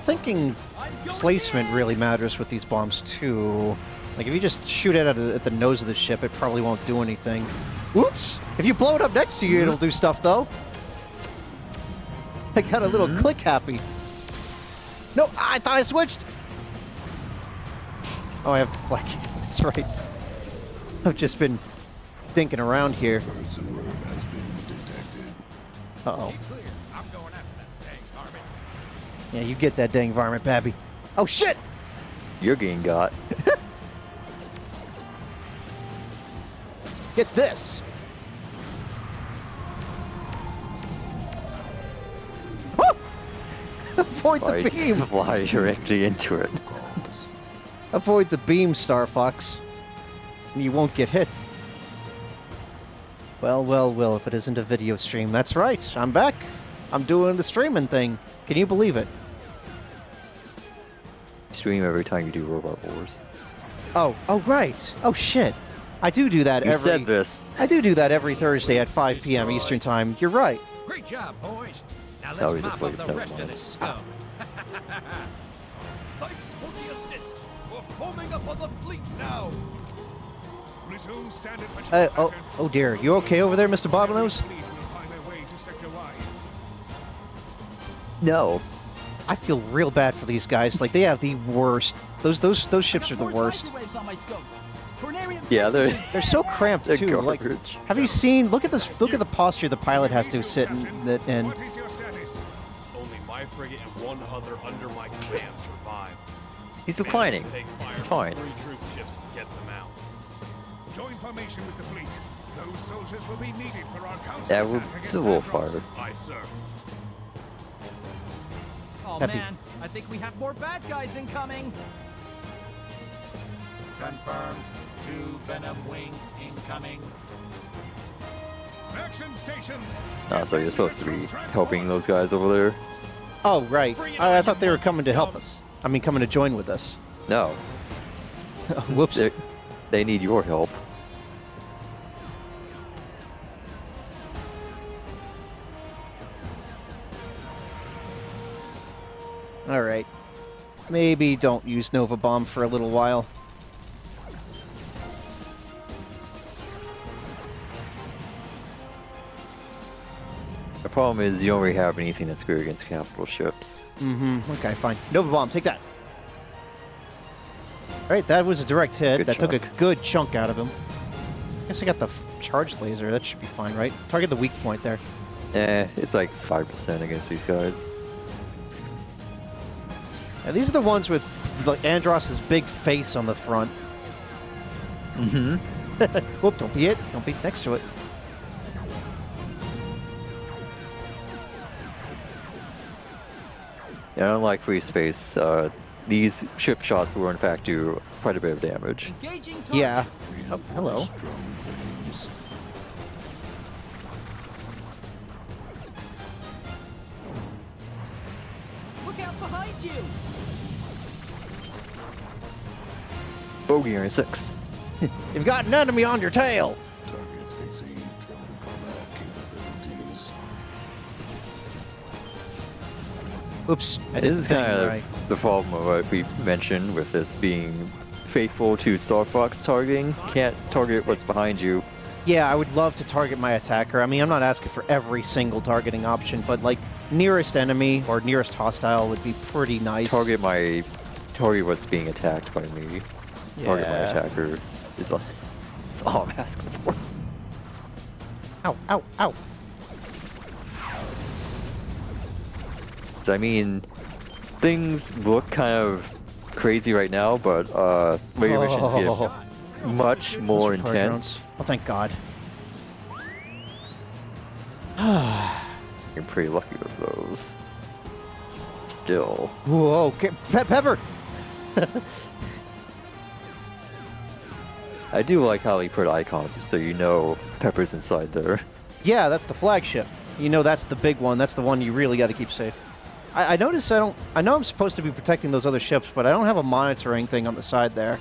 S1: Thinking placement really matters with these bombs too. Like, if you just shoot it at the nose of the ship, it probably won't do anything. Oops! If you blow it up next to you, it'll do stuff, though. I got a little click happy. No, I thought I switched! Oh, I have the flag. That's right. I've just been thinking around here. Uh-oh.
S6: I'm going after that dang varmint.
S1: Yeah, you get that dang varmint, Babby. Oh, shit!
S2: You're getting got.
S1: Get this! Woo! Avoid the beam!
S2: Fly directly into it.
S1: Avoid the beam, Star Fox. And you won't get hit. Well, well, well, if it isn't a video stream. That's right, I'm back. I'm doing the streaming thing. Can you believe it?
S2: Stream every time you do Robot Wars.
S1: Oh, right. Oh, shit. I do that
S2: You said this.
S1: I do that every Thursday at 5 p.m. Eastern Time. You're right.
S6: Great job, boys. Now
S2: Oh,
S6: let's
S2: he's
S6: mop up
S2: asleep.
S6: the
S2: Never
S6: rest of
S2: mind.
S6: this scum.
S11: Thanks for the assist. We're forming up on the fleet now.
S3: Resume standard patrol pattern.
S1: Oh dear. You okay over there, Mr. Bottlenose?
S3: Fleet will find their way to Sector Y.
S2: No.
S1: I feel real bad for these guys. Like, they have the worst. Those ships are the worst.
S5: On my scopes. Cornerian
S2: Yeah,
S1: They're so cramped
S2: They're
S1: too. Like,
S2: garbage.
S1: have you seen? Look at this. Look at the posture the pilot has to sit in.
S3: What is your status?
S12: Only my frigate and one other under my command survived.
S2: He's declining.
S12: Take fire
S2: It's
S12: from
S2: fine.
S12: 3 troop ships to get them out.
S3: Join formation with the fleet. Those soldiers will be needed for our counterattack
S2: Yeah, we're
S3: against
S2: civil
S3: Landros.
S2: fire.
S12: Aye, sir.
S5: Oh
S1: Happy.
S5: man, I think we have more bad guys incoming.
S9: Confirmed. 2 Venom wings incoming.
S3: Action stations.
S2: So you're supposed to be helping those guys over there?
S1: Oh right. I thought they were coming to help us. I mean, coming to join with us.
S2: No.
S1: Whoops.
S2: They need your help.
S1: All right. Maybe don't use Nova Bomb for a little while.
S2: The problem is you don't really have anything that's good against capital ships.
S1: Okay, fine. Nova Bomb, take that. All right, that was a direct hit.
S2: Good
S1: That took a
S2: chunk.
S1: good chunk out of him. I guess I got the charge laser. That should be fine, right? Target the weak point there.
S2: It's like 5% against these guys.
S1: Yeah, these are the ones with Andross's big face on the front.
S2: Mm-hmm.
S1: Whoop, don't be it. Don't be next to it.
S2: Yeah, unlike Freespace, these ship shots will in fact do quite a bit of damage.
S5: Engaging target.
S1: Yeah. Oh, hello.
S5: Look out behind you.
S2: Bogey Iron 6.
S1: You've got an enemy on your tail.
S13: Targets exceed drone combat capabilities.
S1: Oops. I did
S2: This
S1: the
S2: is
S1: thing
S2: kind of
S1: right.
S2: the problem of what we mentioned with this being faithful to Star Fox targeting. Can't target what's behind you.
S1: Yeah, I would love to target my attacker. I mean, I'm not asking for every single targeting option, but like nearest enemy or nearest hostile would be pretty nice.
S2: Target what's being attacked by me. Target my
S1: Yeah.
S2: attacker is all, it's all I'm asking for.
S1: Ow, ow, ow.
S2: So, I mean, things look kind of crazy right now, but later missions get much more
S1: Those repair
S2: intense.
S1: drones. Oh, thank God.
S2: You're pretty lucky with those. Still.
S1: Whoa, okay. Pepper!
S2: I do like how he put icons so you know Pepper's inside there.
S1: Yeah, that's the flagship. You know that's the big one. That's the one you really got to keep safe. I notice I know I'm supposed to be protecting those other ships, but I don't have a monitoring thing on the side there.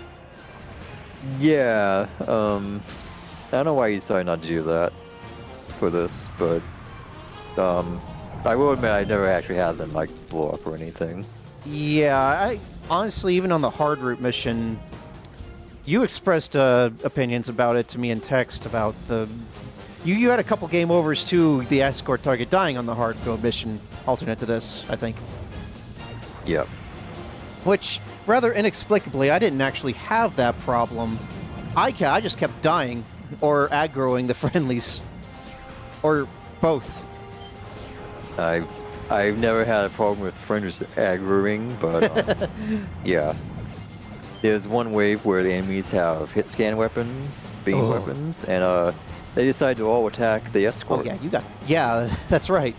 S2: Yeah, I don't know why you decided not to do that for this, but I will admit I never actually had them like blow up or anything.
S1: Yeah, I honestly, even on the hard route mission, You expressed opinions about it to me in text about the... You had a couple game overs too, the escort target dying on the hard mode mission alternate to this, I think.
S2: Yep.
S1: Which, rather inexplicably, I didn't actually have that problem. I just kept dying, or aggroing the friendlies. Or both.
S2: I've never had a problem with friendlies aggroing, but yeah. There's one wave where the enemies have hit scan weapons, beam weapons, and they decide to all attack the escort.
S1: Oh yeah, yeah, that's right.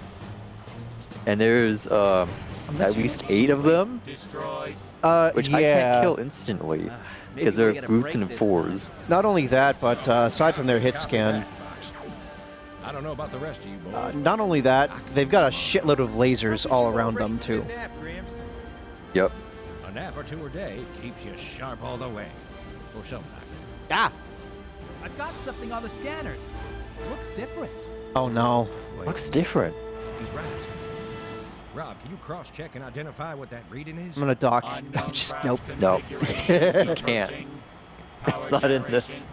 S2: And there's at least 8 of them, which I can't kill instantly because they're grouped in 4s.
S1: Not only that, but aside from their hit scan,
S6: I don't know about the rest of you boys.
S1: not only that, they've got a shitload of lasers all around them too.
S2: Yep.
S6: A nap or 2 a day keeps you sharp all the way. Or something like
S1: Ah!
S5: I've got something on the scanners. Looks different.
S1: Oh no.
S2: Looks different.
S6: He's right. Rob, can you cross-check and identify what that reading is?
S1: I'm gonna dock. Nope.
S2: No. You can't. It's not in this.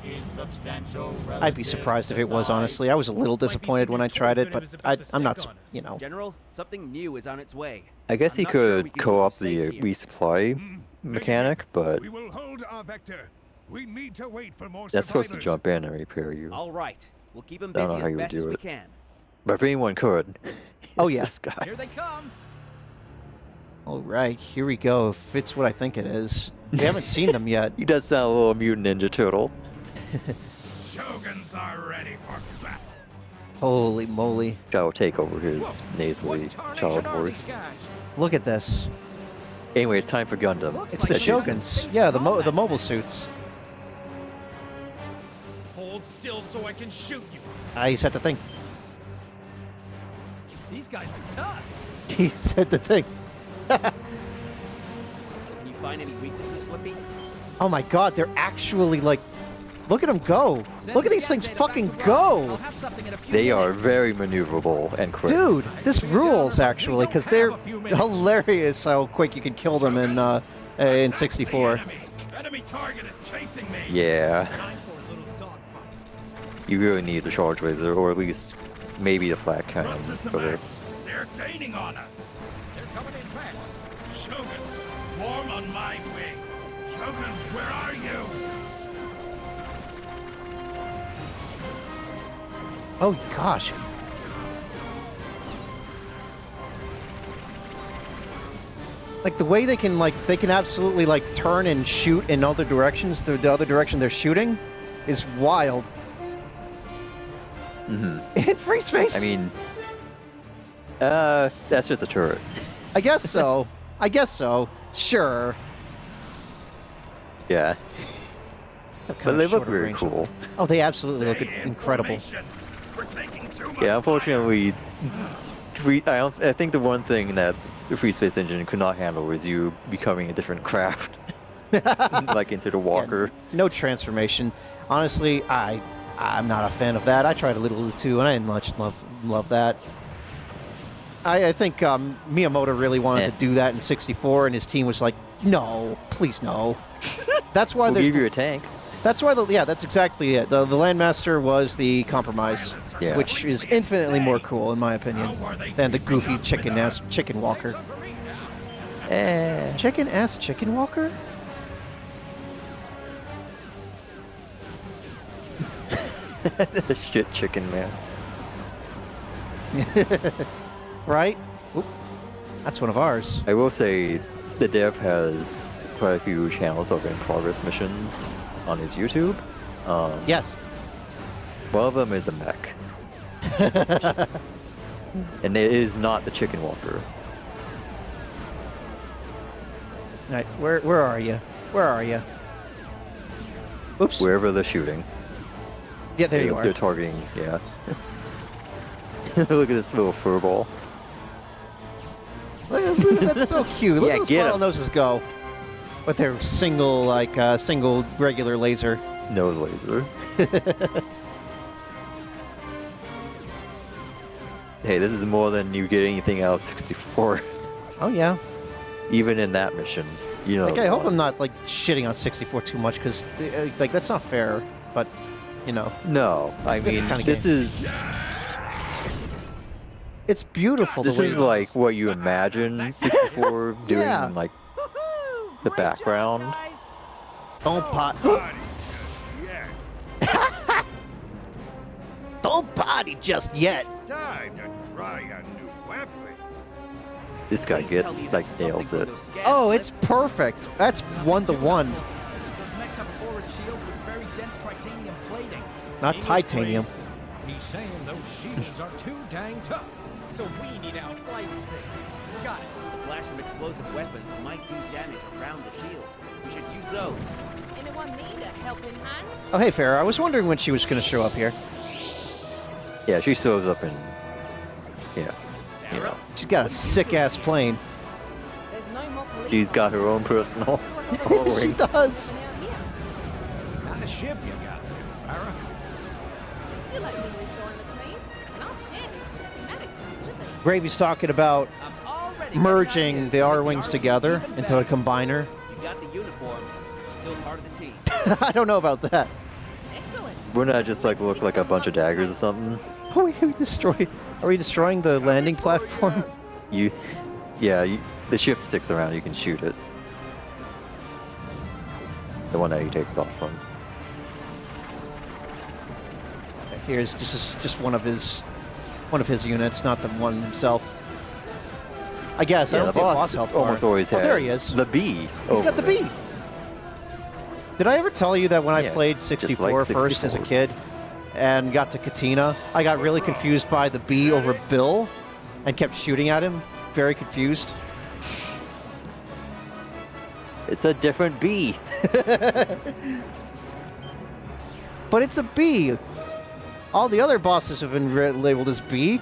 S1: I'd be surprised if it was, honestly. I was a little disappointed when I tried it, but I'm not, you know.
S8: General, something new is on its way.
S2: I guess he could co-op the resupply mechanic, but
S3: We will hold our vector. We need to wait for more
S2: that's supposed to
S3: survivors.
S2: jump in and repair you.
S8: All right. We'll keep him
S2: I don't
S8: busy
S2: know how
S8: as
S2: you would
S8: best as
S2: do
S8: we
S2: it.
S8: can.
S2: But if anyone could,
S1: Oh,
S2: it's
S1: yeah.
S2: this guy.
S5: Here they come.
S1: All right, here we go. If it's what I think it is. We haven't seen them yet.
S2: He does sound a little mutant ninja turtle.
S3: Shoguns are ready for battle.
S1: Holy moly.
S2: Guy will take over his nasally child voice.
S1: Look at this.
S2: Anyway, it's time for Gundam.
S5: Looks
S1: It's
S5: like
S1: the
S5: this is
S1: Shoguns.
S5: space
S1: Yeah, the
S5: combat.
S1: mobile suits.
S7: Hold still so I can shoot you.
S1: He said the thing.
S5: These guys are tough.
S1: He said the thing.
S8: Can you find any weaknesses, Slippy?
S1: Oh my god, they're actually like... Look at them go. Look at these things fucking go.
S2: They are very maneuverable and quick.
S1: Dude, this rules actually, because they're hilarious how quick you can kill them in 64.
S3: Enemy target is chasing me.
S2: Yeah. You really need the charge laser, or at least maybe the flat cannon for this.
S3: They're gaining on us.
S6: They're coming in fast.
S3: Shoguns, form on my wing. Shoguns, where are you?
S1: Oh gosh. Like the way they can absolutely like turn and shoot in other directions, the other direction they're shooting is wild.
S2: Mm-hmm.
S1: In free space.
S2: I mean, that's just a turret.
S1: I guess so. I guess so. Sure.
S2: Yeah. But they look very cool.
S1: Oh, they absolutely look incredible.
S2: Yeah, unfortunately, I think the one thing that the Free Space Engine could not handle was you becoming a different craft, like into the Walker.
S1: Yeah, no transformation. Honestly, I'm not a fan of that. I tried a little too, and I didn't much love that. I think Miyamoto really wanted to do that in 64, and his team was like, no, please no. That's why
S2: we'll give you a tank.
S1: That's why that's exactly it. The Landmaster was the compromise, which is infinitely more cool in my opinion than the goofy chicken walker. Chicken walker?
S2: The shit chicken man.
S1: Right? Oop. That's one of ours.
S2: I will say the dev has quite a few channels of in-progress missions on his YouTube.
S1: Yes.
S2: One of them is a mech. And it is not the chicken walker.
S1: Right, where are you? Where are you? Oops.
S2: Wherever they're shooting.
S1: Yeah, there you are.
S2: They're targeting, yeah. Look at this little furball.
S1: That's so cute. Look
S2: Yeah,
S1: at those
S2: get 'em.
S1: bottle noses go. With their single regular laser.
S2: Nose laser. Hey, this is more than you get anything out of 64.
S1: Oh, yeah.
S2: Even in that mission. You know,
S1: Like, I hope I'm not, like, shitting on 64 too much, because, like, that's not fair, but, you know.
S2: No, I mean,
S1: kind of
S2: this
S1: game.
S2: is
S1: It's beautiful.
S2: this
S1: the way
S2: is
S1: it
S2: like what you imagine 64 doing,
S1: Yeah.
S2: in, like the background.
S1: Don't pot. Don't party just yet.
S3: Time to try a new weapon.
S2: This guy
S8: Please tell
S2: gets
S8: me
S2: like
S8: there's something
S2: nails
S8: from
S2: it.
S8: those scans
S1: Oh,
S8: left.
S1: it's perfect. That's 1-to-1.
S5: Those mechs have a forward shield with very dense titanium plating.
S1: Not
S7: English,
S1: titanium.
S7: please.
S6: He's saying those shields are too dang tough.
S7: So we need to outfly these things. Got it.
S8: The blast from explosive weapons might do damage around the shield. We should use those.
S10: Anyone need a helping hand?
S1: Oh, hey, Farrah. I was wondering when she was going to show up here.
S2: Yeah, she shows up in. Yeah, you know,
S1: She's got a sick-ass plane.
S10: There's no more police.
S2: she's got her own personal.
S1: She
S2: ring.
S1: does.
S6: Nice ship you got there, Farrah.
S10: You let me rejoin the team, and I'll share this ship's schematics and Slippy.
S1: Gravy's talking about
S5: I'm already
S1: merging
S5: getting
S1: the
S5: ideas to make
S1: R-Wings together
S5: even
S1: into a
S5: better.
S1: combiner.
S8: You got the uniform. You're still part of the team.
S1: I don't know about that.
S10: Excellent.
S2: Wouldn't that just like look like a bunch of daggers or something?
S1: Are we destroying the landing platform?
S2: The ship sticks around. You can shoot it. The one that he takes off from.
S1: Here's just one of his units, not the one himself. I guess I
S2: Yeah,
S1: don't
S2: the
S1: see a
S2: boss
S1: boss health bar.
S2: almost always
S1: Oh,
S2: has
S1: there he is.
S2: the B.
S1: He's got the
S2: over it.
S1: B. Did I ever tell you that when I
S2: Yeah,
S1: played
S2: just
S1: 64
S2: like
S1: first as a
S2: 64.
S1: kid and got to Katina, I got really confused by the B over Bill and kept shooting at him? Very confused.
S2: It's a different B.
S1: But it's a B. All the other bosses have been labeled as B.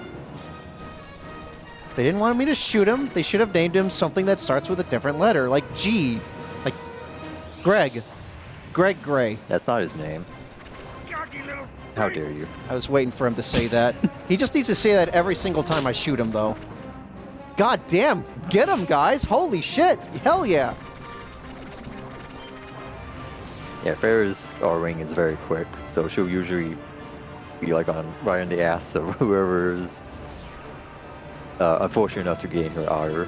S1: They didn't want me to shoot him. They should have named him something that starts with a different letter, like G. Like Greg. Greg Gray.
S2: That's not his name. How dare you?
S1: I was waiting for him to say that. He just needs to say that every single time I shoot him, though. God damn. Get him, guys. Holy shit. Hell yeah.
S2: Yeah, Farrah's R-Wing is very quick, so she'll usually be like right on the ass of whoever's unfortunate enough to gain her ire.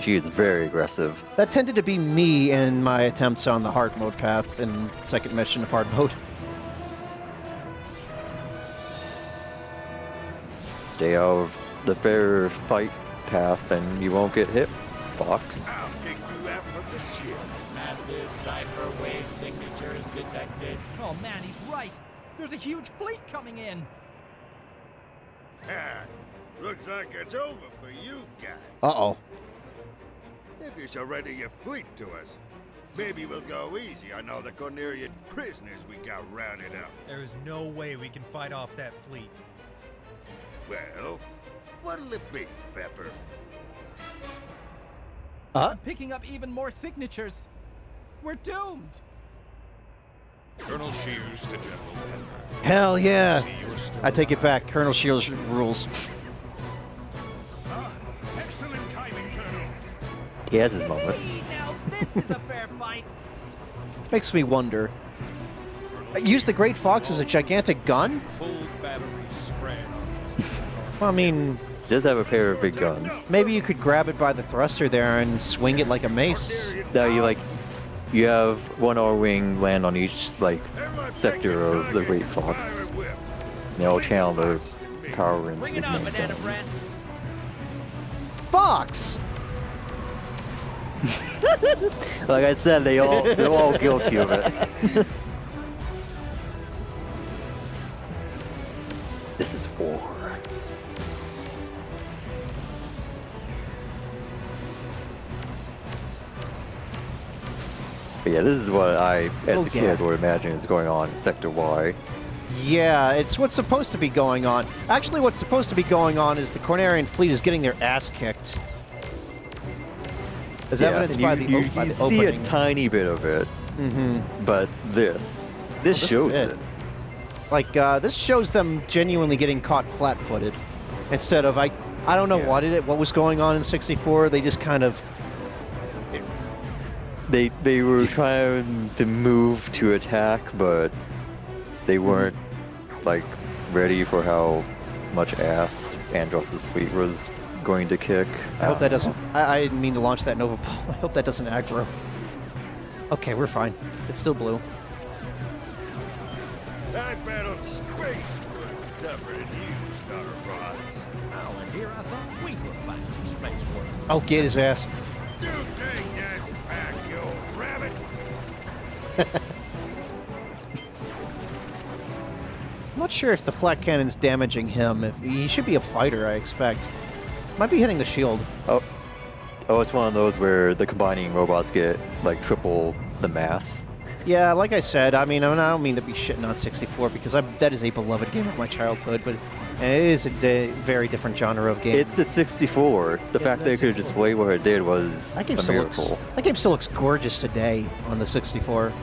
S2: She is very aggressive.
S1: That tended to be me in my attempts on the hard mode path in second mission of hard mode.
S2: Stay out of the fair fight path and you won't get hit, Fox.
S3: I'll take you out from the ship.
S9: Massive cipher wave signatures detected.
S5: Oh man, he's right. There's a huge fleet coming in.
S3: Ha! Looks like it's over for you guys.
S1: Uh-oh.
S3: If you surrender your fleet to us, maybe we'll go easy on all the Cornerian prisoners we got rounded up.
S7: There is no way we can fight off that fleet.
S3: Well, what'll it be, Pepper?
S5: Picking up even more signatures. We're doomed.
S3: Colonel Shears to General Pepper.
S1: Hell yeah.
S3: See, you're still
S1: I take it back. Colonel Shields rules.
S3: Excellent timing, Colonel.
S2: He has his moments.
S5: Now this is a fair fight.
S1: Makes me wonder. Use the Great Fox as a gigantic gun?
S12: Full battery spread.
S1: Well, I mean,
S2: He does have a pair of big guns.
S1: maybe you could grab it by the thruster there and swing it like a mace.
S2: Now you have one R-Wing land on each sector of the Great Fox. They all channel their power into
S5: Bring
S2: the
S5: it on,
S2: main
S5: Banana
S2: guns.
S5: Bread.
S1: Fox!
S2: Like I said, they're all guilty of it. This is war. But yeah, this is what I, as a kid, would imagine is going on in Sector Y.
S1: Yeah, it's what's supposed to be going on. Actually, what's supposed to be going on is the Cornerian fleet is getting their ass kicked. As evidenced by the
S2: you see
S1: opening.
S2: a tiny bit of it, but this shows
S1: is
S2: it.
S1: Like, this shows them genuinely getting caught flat-footed. Instead of, I don't know
S2: Yeah.
S1: what was going on in 64. They just kind of...
S2: They were trying to move to attack, but they weren't like ready for how much ass Andros' fleet was going to kick.
S1: I hope that doesn't... I didn't mean to launch that Nova Ball. I hope that doesn't aggro. Okay, we're fine. It's still blue.
S3: I battled space was tougher than you, Starfrost.
S6: Oh, and here I thought we were fighting space war.
S1: Oh, get his ass.
S3: You take that back, you old rabbit.
S1: I'm not sure if the flak cannon's damaging him. If he should be a fighter, I expect. Might be hitting the shield.
S2: Oh, it's one of those where the combining robots get like triple the mass.
S1: Yeah, like I said, I mean, I don't mean to be shitting on 64 because that is a beloved game of my childhood, but it is a very different genre of game.
S2: It's the 64. The fact they could display what it did was
S1: That game
S2: a
S1: still
S2: miracle.
S1: looks, that game still looks gorgeous today on the 64.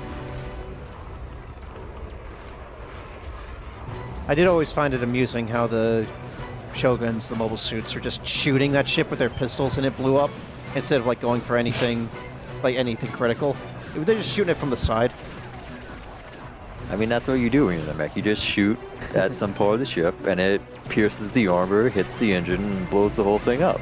S1: I did always find it amusing how the Shoguns, the mobile suits, are just shooting that ship with their pistols and it blew up instead of like going for anything, like anything critical. They're just shooting it from the side.
S2: I mean, that's what you do when you're in a mech. You just shoot at some part of the ship, and it pierces the armor, hits the engine, and blows the whole thing up.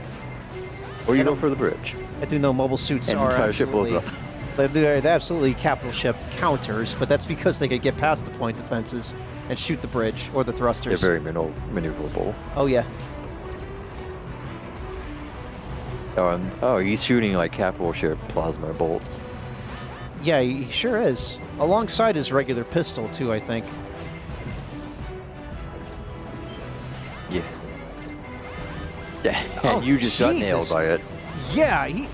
S2: Or you go for the bridge.
S1: I do know mobile suits
S2: And the
S1: are
S2: entire ship blows
S1: absolutely... They're absolutely capital ship counters, but that's because they could get past the point defenses and shoot the bridge or the thrusters.
S2: They're very maneuverable.
S1: Oh, yeah.
S2: Oh, he's shooting like capital ship plasma bolts.
S1: Yeah, he sure is. Alongside his regular pistol, too, I think.
S2: Yeah. And
S1: Oh,
S2: you just got nailed
S1: Jesus.
S2: by it.
S1: Yeah, he...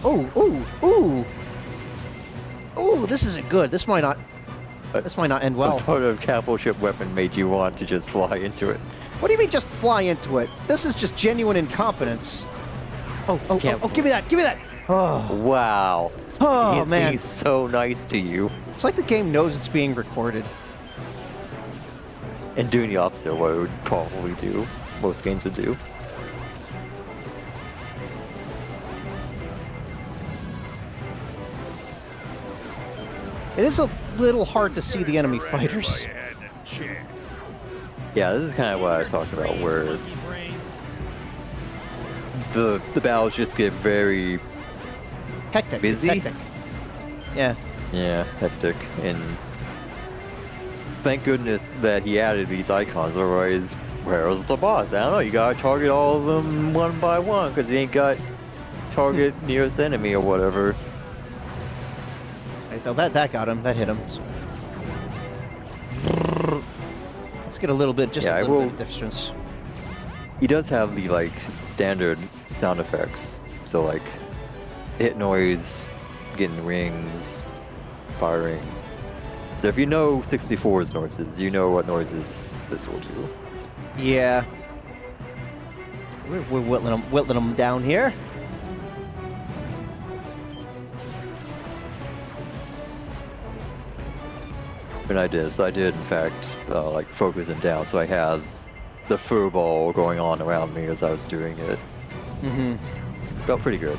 S1: Ooh, this isn't good. This might not end well.
S2: What part of capital ship weapon made you want to just fly into it?
S1: What do you mean just fly into it? This is just genuine incompetence. Oh, give me that, give me that! Oh,
S2: Wow.
S1: Oh,
S2: He's
S1: man.
S2: being so nice to you.
S1: It's like the game knows it's being recorded.
S2: And doing the opposite of what it would probably do. Most games would do.
S1: It is a little hard to see the enemy fighters.
S2: Yeah, this is kind of what I talked about, where the battles just get very
S1: hectic.
S2: busy.
S1: Hectic. Yeah.
S2: Yeah, hectic. And thank goodness that he added these icons, otherwise, where's the boss? I don't know, you gotta target all of them one by one, because you ain't got target nearest enemy or whatever.
S1: Right, though, that got him. That hit him. So. Let's get a little bit, just a little bit of distance.
S2: He does have the, like, standard sound effects. So, like, hit noise, getting rings, firing. So if you know 64's noises, you know what noises this will do.
S1: Yeah. We're whittling them down here.
S2: When I did, so I did in fact like focus it down, so I had the fur ball going on around me as I was doing it.
S1: Mm-hmm.
S2: Felt pretty good.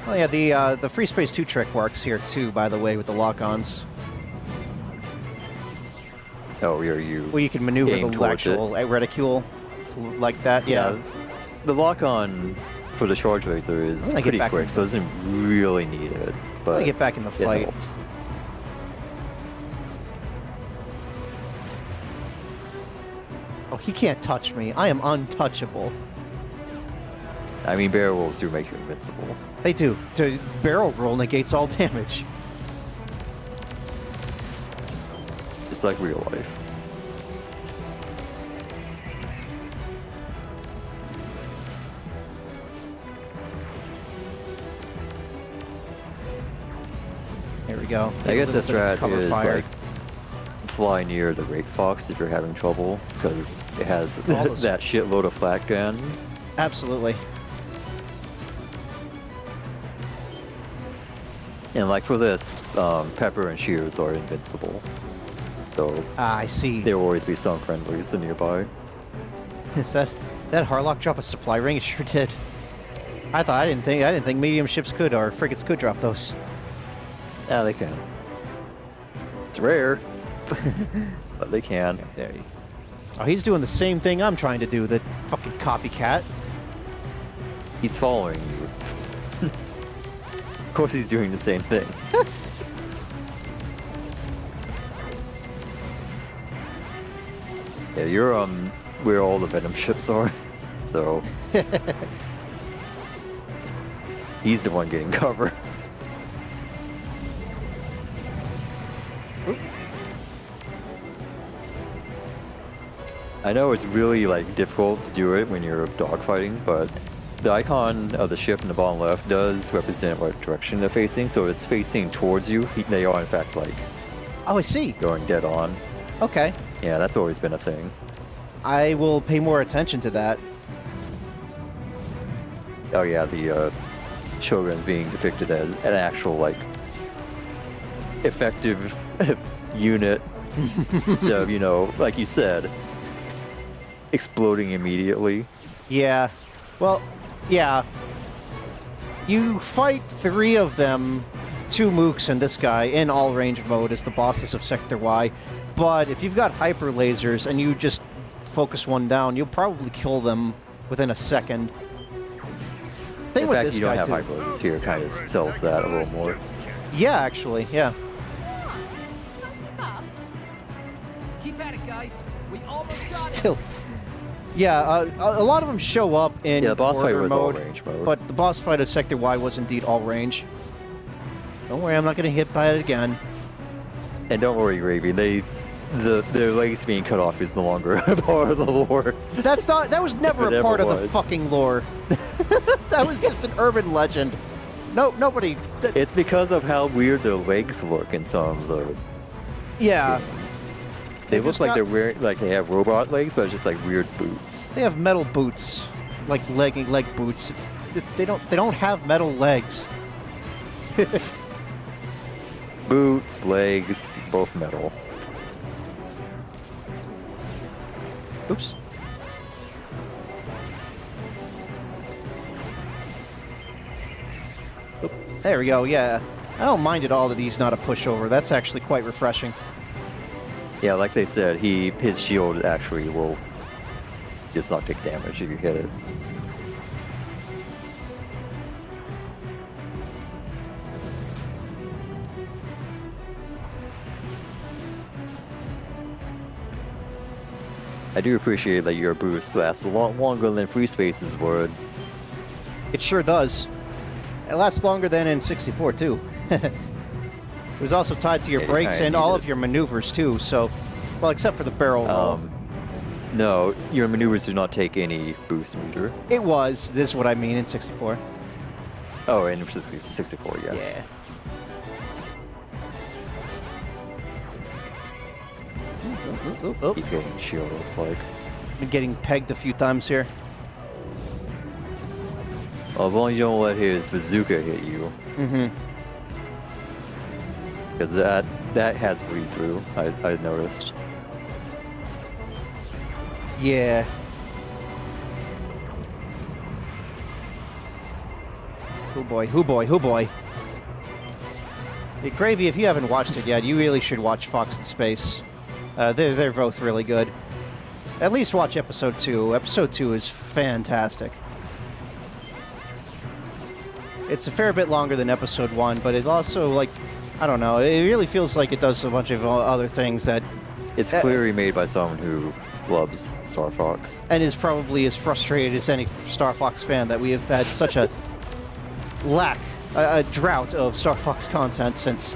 S1: Oh yeah, the Freespace 2 trick works here too, by the way, with the lock-ons.
S2: Oh, are you?
S1: Where you can maneuver
S2: aim
S1: the
S2: towards
S1: actual reticule like that.
S2: Yeah. The lock-on for the charge laser is
S1: I'm gonna get
S2: pretty
S1: back
S2: quick, so it doesn't really need it. But
S1: I'm gonna get back in the
S2: it
S1: fight.
S2: helps.
S1: Oh, he can't touch me. I am untouchable.
S2: I mean, barrel rolls do make you invincible.
S1: They do. To barrel roll negates all damage.
S2: Just like real life.
S1: Here we go.
S2: I guess the
S1: Little bit of
S2: strat
S1: cover
S2: is
S1: fire.
S2: like fly near the Great Fox if you're having trouble, because it has
S1: All those-
S2: that shitload of flat guns.
S1: Absolutely.
S2: And like for this, Pepper and Shears are invincible. So
S1: I see.
S2: there will always be some friendlies nearby.
S1: Is that? That Harlock drop a supply ring? It sure did. I didn't think medium ships could or frigates could drop those.
S2: Yeah, they can. It's rare, but they can.
S1: Yeah, there you. Oh, he's doing the same thing I'm trying to do. The fucking copycat.
S2: He's following you. Of course, he's doing the same thing. Yeah, you're where all the Venom ships are, so he's the one getting cover. I know it's really like difficult to do it when you're dogfighting, but the icon of the ship in the bottom left does represent what direction they're facing. So if it's facing towards you, they are in fact like,
S1: oh, I see,
S2: going dead on.
S1: Okay.
S2: Yeah, that's always been a thing.
S1: I will pay more attention to that.
S2: Oh yeah, the Shogun being depicted as an actual like effective unit. So, you know, like you said, exploding immediately.
S1: Yeah. Well, yeah. You fight 3 of them, 2 mooks and this guy, in all range mode as the bosses of Sector Y. But if you've got hyper lasers and you just focus one down, you'll probably kill them within a second. Same with this guy, too.
S2: In fact, you don't have hyper lasers here. It kind of sells that a little more.
S1: Yeah, actually, yeah.
S5: Keep at it, guys. We almost got
S1: Still. Yeah, a lot of them show up in
S2: the boss fight
S1: order
S2: was
S1: mode,
S2: all range mode.
S1: but the boss fight of Sector Y was indeed all range. Don't worry, I'm not going to hit by it again.
S2: And don't worry, Gravy, their legs being cut off is no longer a part of the lore.
S1: That was never a part of the fucking lore. That was just an urban legend. No, nobody...
S2: It's because of how weird their legs look in some of the games. They look like they're wearing, like they have robot legs, but it's just like weird boots.
S1: They have metal boots, like leg boots. They don't have metal legs.
S2: Boots, legs, both metal.
S1: Oops. Oop. There we go, yeah. I don't mind at all that he's not a pushover. That's actually quite refreshing.
S2: Yeah, like they said, his shield actually will just not take damage if you hit it. I do appreciate that your boost lasts a lot longer than Freespace's would.
S1: It sure does. It lasts longer than in 64, too. It was also tied to your brakes and all of your maneuvers, too, so... Well, except for the barrel roll.
S2: No, your maneuvers do not take any boost meter.
S1: It was. This is what I mean in 64.
S2: Oh, in 64, yeah.
S1: Yeah.
S2: Keep getting shield, looks like.
S1: Been getting pegged a few times here.
S2: Well, as long as you don't let his bazooka hit you.
S1: Mm-hmm.
S2: Because that has bleed through, I noticed.
S1: Yeah. Oh boy, oh boy, oh boy. Hey, Gravy, if you haven't watched it yet, you really should watch Fox in Space. They're both really good. At least watch episode 2. Episode 2 is fantastic. It's a fair bit longer than episode 1, but it also, like, I don't know, it really feels like it does a bunch of other things that...
S2: It's clearly made by someone who loves Star Fox.
S1: And is probably as frustrated as any Star Fox fan that we have had such a a drought of Star Fox content since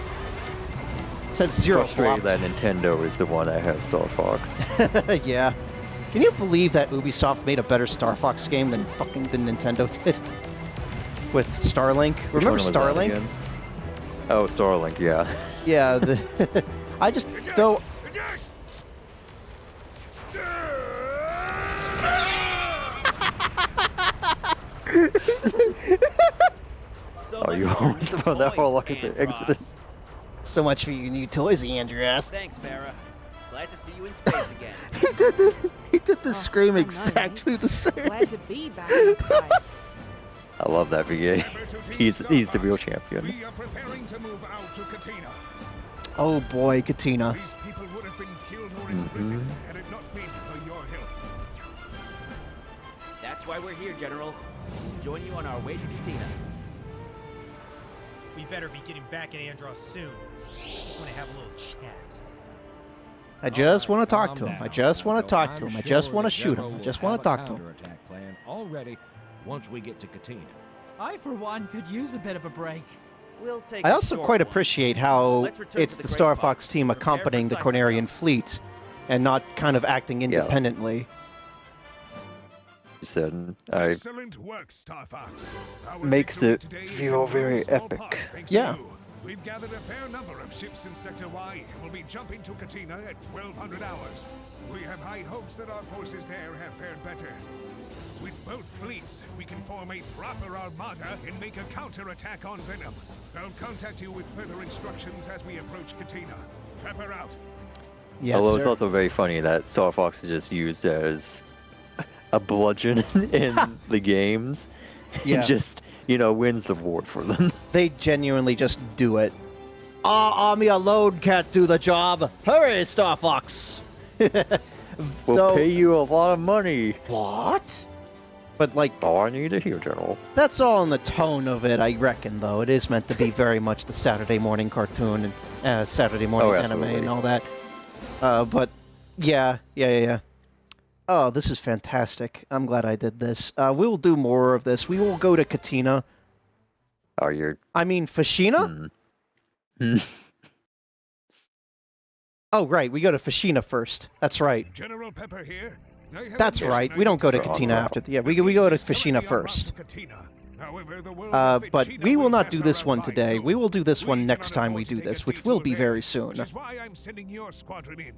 S1: Zero
S2: Frustrated
S1: flopped.
S2: that Nintendo is the one that has Star Fox.
S1: Yeah. Can you believe that Ubisoft made a better Star Fox game than Nintendo did? With Starlink. Remember Starlink?
S2: Oh, Starlink, yeah.
S1: Yeah, I just, though...
S2: Oh, you almost found that whole like exodus.
S1: So much for your new toys, Andreas.
S8: Thanks, Farah. Glad to see you in space again.
S1: He did the scream
S10: I know,
S1: exactly the same.
S10: Glad to be back in the skies.
S2: I love that frigate. He's the real champion.
S3: We are preparing to move out to Katina.
S1: Oh boy, Katina.
S3: These people would have been killed or imprisoned had it not been for your help.
S8: That's why we're here, General. Join you on our way to Katina.
S7: We better be getting back at Andros soon. Just want to have a little chat.
S1: I just want to talk to him. I just want to talk to him. I just want to shoot him. I just want to talk to him.
S6: Counterattack plan all ready once we get to Katina.
S5: I, for one, could use a bit of a break.
S8: We'll take
S1: I
S8: a
S1: also
S8: short
S1: quite
S8: one.
S1: appreciate how
S8: Let's return
S1: it's
S8: to
S1: the
S8: Great
S1: Star
S8: Fox.
S1: Fox team
S8: Prepare for
S1: accompanying the
S8: Cypher
S1: Cornerian
S8: now.
S1: fleet and not kind of acting independently.
S2: He said,
S3: Excellent work, Star Fox. Our
S2: Makes
S3: victory
S2: it
S3: today is
S2: feel
S3: in no
S2: very
S3: small
S2: epic.
S3: part thanks
S1: Yeah.
S3: to you. We've gathered a fair number of ships in Sector Y and will be jumping to Katina at 1200 hours. We have high hopes that our forces there have fared better. With both fleets, we can form a proper armada and make a counterattack on Venom. I'll contact you with further instructions as we approach Katina. Pepper out.
S1: Yes,
S2: although it's
S1: sir.
S2: also very funny that Star Fox is just used as a bludgeon in the games.
S1: Yeah.
S2: And just, you know, wins the war for them.
S1: They genuinely just do it. Our army alone can't do the job. Hurry, Star Fox.
S2: We'll pay you a lot of money.
S1: What? But, like,
S2: All I need to hear, General.
S1: that's all in the tone of it, I reckon, though. It is meant to be very much the Saturday morning cartoon and Saturday morning anime
S2: absolutely.
S1: and all that. But, yeah. Oh, this is fantastic. I'm glad I did this. We will do more of this. We will go to Katina.
S2: Oh, you're...
S1: I mean, Fashina? Oh, right. We go to Fashina first. That's right.
S3: General Pepper here. I have
S1: That's
S3: a
S1: right.
S3: mission
S1: We don't go to
S3: I need
S1: Katina
S3: solve.
S1: after. Yeah,
S3: The
S1: we go to
S3: fleet is
S1: Fashina
S3: currently en route
S1: first.
S3: to Katina. However, the world of
S1: But
S3: Fashina
S1: we will not
S3: pass
S1: do this
S3: our
S1: one
S3: by
S1: today.
S3: soon.
S1: We will do this one
S3: We
S1: next
S3: cannot
S1: time we
S3: afford
S1: do
S3: to take
S1: this,
S3: a
S1: which will
S3: detour
S1: be
S3: there,
S1: very
S3: Which
S1: soon.
S3: is why I'm sending your squadron in.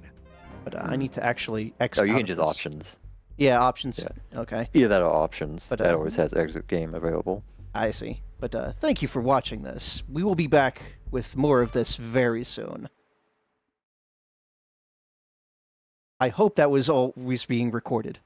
S1: But I need to actually
S2: Oh,
S1: exit.
S2: you
S1: out
S2: can
S1: of
S2: just
S1: this.
S2: options.
S1: Yeah, options.
S2: Yeah.
S1: Okay,
S2: Either that or options.
S1: But,
S2: That always has exit game available.
S1: I see. But thank you for watching this. We will be back with more of this very soon. I hope that was always being recorded.